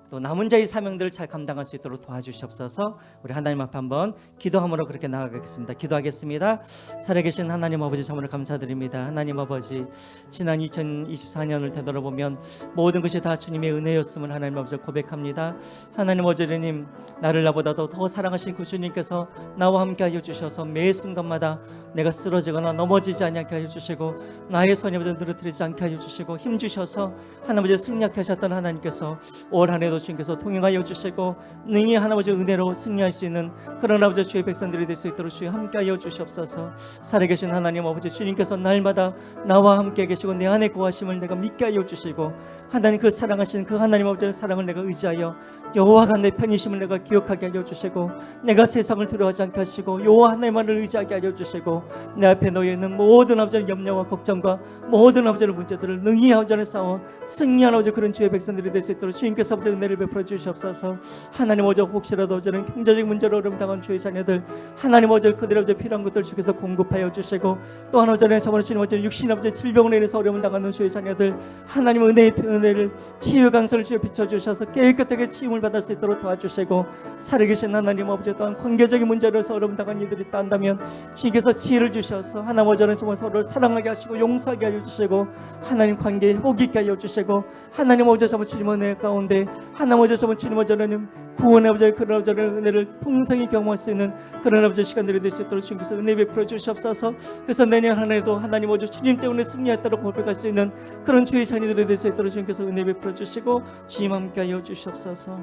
또 남은 자의 사명들을 잘 감당할 수 있도록 도와주시옵소서. 우리 하나님 앞에 한번 기도함으로 그렇게 나아가겠습니다. 기도하겠습니다. 살아계신 하나님 아버지, 정말 감사드립니다. 하나님 아버지, 지난 2024년을 되돌아보면 모든 것이 다 주님의 은혜였음을 하나님 아버지 고백합니다. 하나님 아버지, 주님 나를 나보다도 더 사랑하신 그 주님께서 나와 함께 하여 주셔서 매 순간마다 내가 쓰러지거나 넘어지지 않게 하여 주시고 나의 손이 늘어뜨리지 않게 하여 주시고 힘 주셔서 하나님 아버지 승리하게 하셨던 하나님께서 올 한 해도 주님께서 통행하여 주시고 능히 하나님의 은혜로 승리할 수 있는 그런 아버지 주의 백성들이 될 수 있도록 주여 함께하여 주시옵소서. 살아계신 하나님 아버지, 주님께서 날마다 나와 함께 계시고 내 안에 거하심을 내가 믿게 하여 주시고, 하나님 그 사랑하신 그 하나님 아버지의 사랑을 내가 의지하여 여호와가 내 편이심을 내가 기억하게 하여 주시고, 내가 세상을 두려워하지 않게 하시고 여호와 하나님만을 의지하게 하여 주시고, 내 앞에 놓여 있는 모든 아버지의 염려와 걱정과 모든 아버지의 문제들을 능히 아버지를 싸워 승리하는 아버지 그런 주의 백성들이 될 수 있도록 주님께서 아버지 은혜를 베풀어 주시옵소서. 하나님 아버지, 혹시라도 저는 경제적 문제로 어려움 당한 주의 자녀들, 하나님 아버지 그들의 아버지 필요한 것들 주께서 공급하여 주시고, 또 하나 전에 저번에 주님 아버지 육신 아버지 질병으로 인해서 어려움 당하는 주의 자녀들, 하나님 은혜를 치유 강설을 주여 비춰 주셔서 깨끗하게 치유를 받을 수 있도록 도와주시고, 살아계신 하나님 아버지, 또한 관계적인 문제로서 어려움 당한 이들이 있다 한다면 주께서 치유를 주셔서 하나님 아버지 서로를 사랑하게 하시고 용서하게 하여 주시고, 하나님 관계에 회복 있게 하여 주시고, 하나님 아버지 저번 주님 은혜 가운데 하나님 아버지 저번 주님 아버지는 구원의 아버지 그런 아버지의 은혜를 풍성히 경험할 수 있는 그런 아버지 시간들이 될 수 있도록 주님께서 은혜 베풀어 주시옵소서. 그래서 내년 한 해도 하나님 아버지 주님 때문에 승리했다고 고백할 수 있는 그런 주의 자녀들이 될 수 있도록 주님께서 은혜 베풀어 주시고 주님 함께 하여 주시옵소서.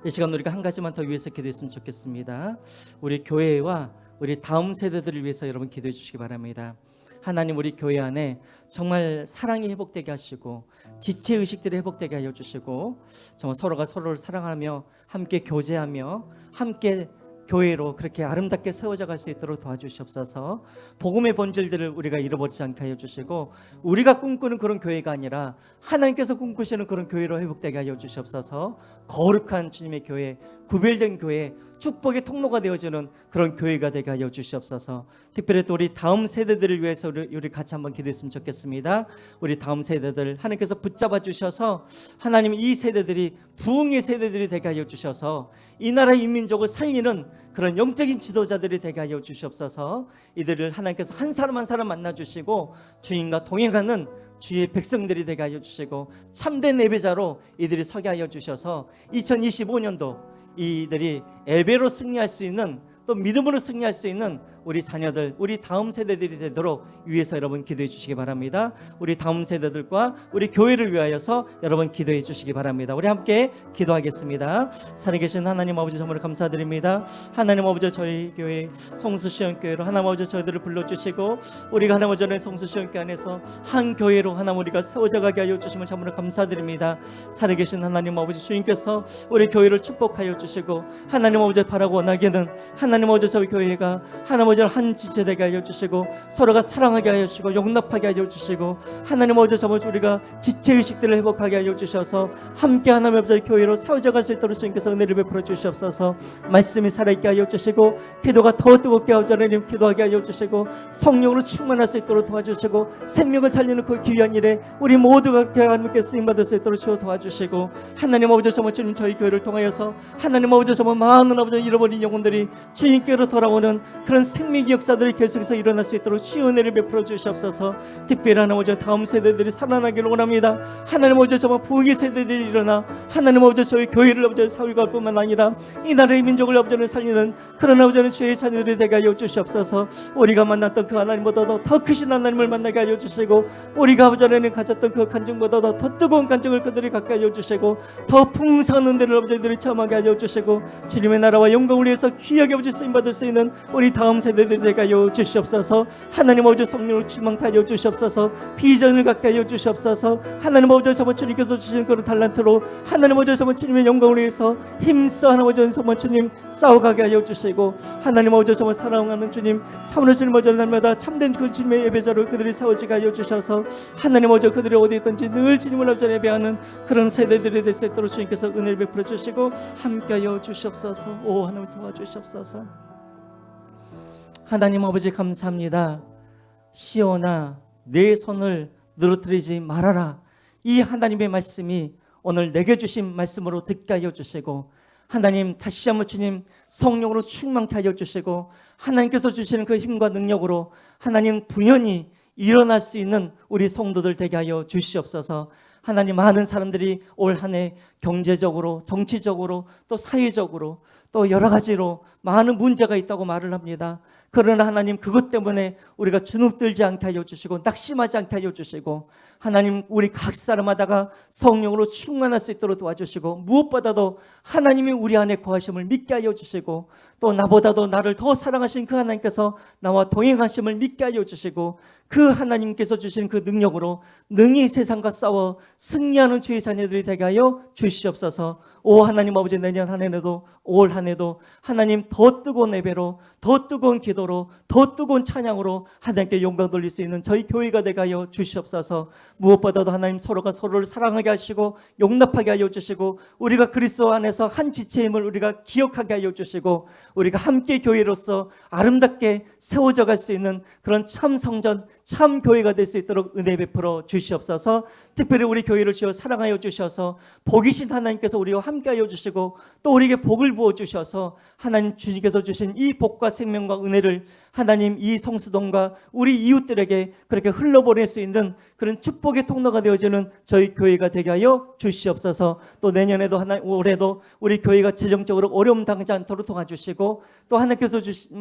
이 시간 우리가 한 가지만 더 위해서 기도했으면 좋겠습니다. 우리 교회와 우리 다음 세대들을 위해서 여러분 기도해 주시기 바랍니다. 하나님, 우리 교회 안에 정말 사랑이 회복되게 하시고 지체의식들이 회복되게 하여 주시고, 정말 서로가 서로를 사랑하며 함께 교제하며 함께 교회로 그렇게 아름답게 세워져 갈 수 있도록 도와주시옵소서. 복음의 본질들을 우리가 잃어버리지 않게 하여 주시고, 우리가 꿈꾸는 그런 교회가 아니라 하나님께서 꿈꾸시는 그런 교회로 회복되게 하여 주시옵소서. 거룩한 주님의 교회, 구별된 교회, 축복의 통로가 되어주는 그런 교회가 되게 하여 주시옵소서. 특별히 또 우리 다음 세대들을 위해서 우리 같이 한번 기도했으면 좋겠습니다. 우리 다음 세대들 하나님께서 붙잡아 주셔서, 하나님 이 세대들이 부흥의 세대들이 되게 하여 주셔서 이 나라의 인민족을 살리는 그런 영적인 지도자들이 되게 하여 주시옵소서. 이들을 하나님께서 한 사람 한 사람 만나 주시고 주님과 동행하는 주의 백성들이 되게 하여 주시고, 참된 예배자로 이들이 서게 하여 주셔서 2025년도 이들이 예배로 승리할 수 있는, 또 믿음으로 승리할 수 있는 우리 자녀들, 우리 다음 세대들이 되도록 위해서 여러분 기도해 주시기 바랍니다. 우리 다음 세대들과 우리 교회를 위하여서 여러분 기도해 주시기 바랍니다. 우리 함께 기도하겠습니다. 살아계신 하나님 아버지, 정말 감사드립니다. 하나님 아버지, 저희 교회 성수시원교회로 하나님 아버지 저희들을 불러주시고, 우리가 하나님 아버지 성수시원교회 안에서 한 교회로 하나님 우리가 세워져 가게 하여 주시면 정말 감사드립니다. 살아계신 하나님 아버지, 주님께서 우리 교회를 축복하여 주시고, 하나님 아버지 바라고 원하기는 하나님 아버지 저희 교회가 하나님 한 지체되게 하여 주시고, 서로가 사랑하게 하여 주시고 용납하게 하여 주시고, 하나님 아버지 우리가 지체의식들을 회복하게 하여 주셔서 함께 하나님 아버지 교회로 세워져 갈 수 있도록 주님께서 은혜를 베풀어 주시옵소서. 말씀이 살아있게 하여 주시고, 기도가 더 뜨겁게 하오자님 기도하게 하여 주시고, 성령으로 충만할 수 있도록 도와주시고, 생명을 살리는 그 귀한 일에 우리 모두가 하나님께 쓰임받을 수 있도록 주어 도와주시고, 하나님 아버지 주님 저희 교회를 통하여서 하나님 아버지 많은 아버지 잃어버린 영혼들이 주님께로 돌아오는 그런 생명의 역사들이 계속해서 일어날 수 있도록 주의 은혜를 베풀어 주시옵소서. 특별히 하나님 아버지 다음 세대들이 살아나기를 원합니다. 하나님 아버지 정말 부흥의 세대들이 일어나 하나님 아버지 저희 교회를 아버지 살갈 뿐만 아니라 이 나라의 민족을 아버지는 살리는 그런 아버지는 주의 자녀들이 되게 하여 주시옵소서. 우리가 만났던 그 하나님보다도 더 크신 하나님을 만나게 하여 주시고 우리가 아버지는 가졌던 그 간증보다도 더 뜨거운 간증을 그들이 갖게 하여 주시고 더 풍성한 은혜를 아버지들이 체험하게 하여 주시고 주님의 나라와 영광을 위해서 귀하게 아버지 쓰임받을 수 있는 우리 다음 세대들이 되게 하여 주시옵소서. 하나님 아버지 성령으로 충만케 하여 주시옵소서. 비전을 갖게 하여 주시옵소서. 하나님 아버지 정말 주님께서 주시는 그런 달란트로 하나님 아버지 정말 주님의 영광을 위해서 힘써 하나님 아버지 정말 주님 싸워가게 하여 주시고 하나님 아버지 정말 사랑하는 주님 참으로 주님 아버지 날마다 참된 그 주님의 예배자로 그들이 세워지게 하여 주셔서 하나님 아버지 그들이 어디 있든지 늘 주님을 아버지 예배하는 그런 세대들이 될 수 있도록 주님께서 은혜를 베풀어 주시고 함께하여 주시옵소서. 오 하나님 도와주시옵소서. 하나님 아버지 감사합니다. 시온아 내 손을 늘어뜨리지 말아라. 이 하나님의 말씀이 오늘 내게 주신 말씀으로 듣게 하여 주시고 하나님 다시 한번 주님 성령으로 충만케 하여 주시고 하나님께서 주시는 그 힘과 능력으로 하나님 분연히 일어날 수 있는 우리 성도들 되게 하여 주시옵소서. 하나님 많은 사람들이 올 한 해 경제적으로 정치적으로 또 사회적으로 또 여러 가지로 많은 문제가 있다고 말을 합니다. 그러나 하나님 그것 때문에 우리가 주눅들지 않게 하여 주시고 낙심하지 않게 하여 주시고 하나님 우리 각 사람마다가 성령으로 충만할 수 있도록 도와주시고 무엇보다도 하나님이 우리 안에 거하심을 믿게 하여 주시고 또 나보다도 나를 더 사랑하신 그 하나님께서 나와 동행하심을 믿게 하여 주시고 그 하나님께서 주신 그 능력으로 능히 세상과 싸워 승리하는 주의 자녀들이 되게 하여 주시옵소서. 오 하나님 아버지 내년 한 해에도 올 한 해도 하나님 더 뜨거운 예배로 더 뜨거운 기도로 더 뜨거운 찬양으로 하나님께 영광 돌릴 수 있는 저희 교회가 되게 하여 주시옵소서. 무엇보다도 하나님 서로가 서로를 사랑하게 하시고 용납하게 하여 주시고 우리가 그리스도 안에서 한 지체임을 우리가 기억하게 하여 주시고 우리가 함께 교회로서 아름답게 세워져 갈 수 있는 그런 참 성전 참 교회가 될 수 있도록 은혜 베풀어 주시옵소서. 특별히 우리 교회를 주여 사랑하여 주셔서 복이신 하나님께서 우리와 함께하여 주시고 또 우리에게 복을 부어 주셔서 하나님 주님께서 주신 이 복과 생명과 은혜를 하나님 이 성수동과 우리 이웃들에게 그렇게 흘러보낼 수 있는 그런 축복의 통로가 되어지는 저희 교회가 되게 하여 주시옵소서. 또 내년에도 올해도 우리 교회가 재정적으로 어려움 당하지 않도록 도와주시고 또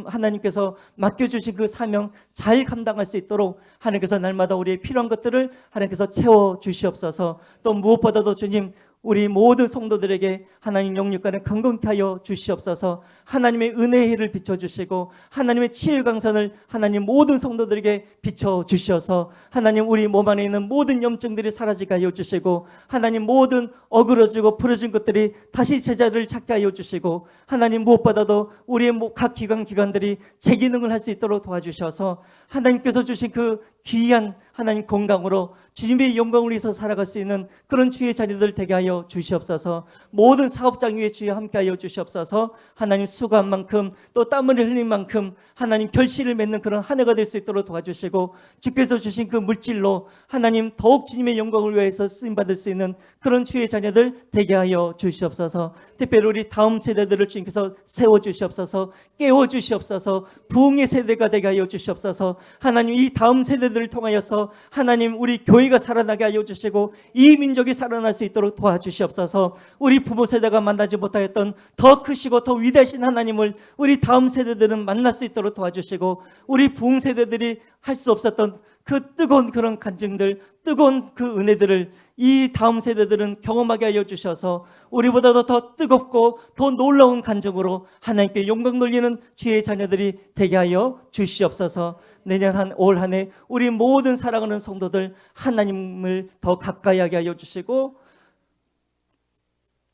하나님께서 맡겨주신 그 사명 잘 감당할 수 있도록 하나님께서 날마다 우리의 필요한 것들을 하나님께서 채워 주시옵소서. 또 무엇보다도 주님 우리 모든 성도들에게 하나님 영육간에 강건케 하여 주시옵소서. 하나님의 은혜의 해를 비춰주시고 하나님의 치유 강선을 하나님 모든 성도들에게 비춰주셔서 하나님 우리 몸 안에 있는 모든 염증들이 사라지게 하여 주시고 하나님 모든 어그러지고 부러진 것들이 다시 제자들을 찾게 하여 주시고 하나님 무엇보다도 우리의 각 기관들이 제 기능을 할 수 있도록 도와주셔서 하나님께서 주신 그 귀한 하나님 건강으로 주님의 영광을 위해서 살아갈 수 있는 그런 주의 자녀들 되게 하여 주시옵소서. 모든 사업장 위에 주여 함께 하여 주시옵소서. 하나님 수고한 만큼 또 땀을 흘린 만큼 하나님 결실을 맺는 그런 한 해가 될 수 있도록 도와주시고 주께서 주신 그 물질로 하나님 더욱 주님의 영광을 위해서 쓰임받을 수 있는 그런 주의 자녀들 되게 하여 주시옵소서. 특별히 우리 다음 세대들을 주님께서 세워주시옵소서. 깨워주시옵소서. 부흥의 세대가 되게 하여 주시옵소서. 하나님 이 다음 세대들을 통하여서 하나님 우리 교회가 살아나게 하여 주시고 이 민족이 살아날 수 있도록 도와주시옵소서. 우리 부모 세대가 만나지 못하였던 더 크시고 더 위대하신 하나님을 우리 다음 세대들은 만날 수 있도록 도와주시고 우리 부흥 세대들이 할 수 없었던 그 뜨거운 그런 간증들 뜨거운 그 은혜들을 이 다음 세대들은 경험하게 하여 주셔서 우리보다도 더 뜨겁고 더 놀라운 간증으로 하나님께 영광 돌리는 주의 자녀들이 되게 하여 주시옵소서. 내년 올 한 해 우리 모든 사랑하는 성도들 하나님을 더 가까이 하게 하여 주시고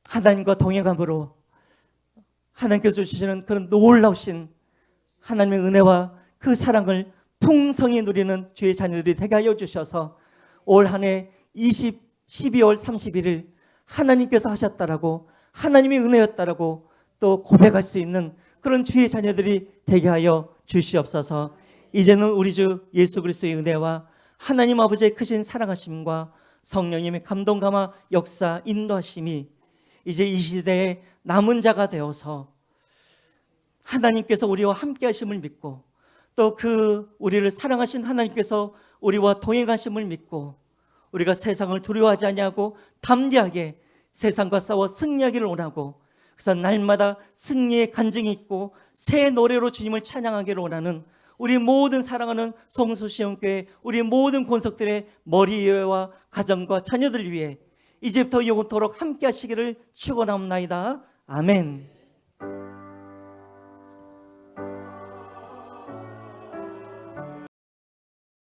하나님과 동행함으로 하나님께서 주시는 그런 놀라우신 하나님의 은혜와 그 사랑을 풍성히 누리는 주의 자녀들이 되게 하여 주셔서 올 한 해 12월 31일 하나님께서 하셨다라고 하나님의 은혜였다라고 또 고백할 수 있는 그런 주의 자녀들이 되게 하여 주시옵소서. 이제는 우리 주 예수 그리스도의 은혜와 하나님 아버지의 크신 사랑하심과 성령님의 감동 감화 역사 인도하심이 이제 이 시대에 남은 자가 되어서 하나님께서 우리와 함께 하심을 믿고 또 그 우리를 사랑하신 하나님께서 우리와 동행하심을 믿고 우리가 세상을 두려워하지 아니하고 담대하게 세상과 싸워 승리하기를 원하고, 그래서 날마다 승리의 간증이 있고 새 노래로 주님을 찬양하기를 원하는 우리 모든 사랑하는 성수시험교회 우리 모든 권속들의 머리와 가정과 자녀들 위해 이제부터 영원토록 함께 하시기를 축원합니다. 아멘.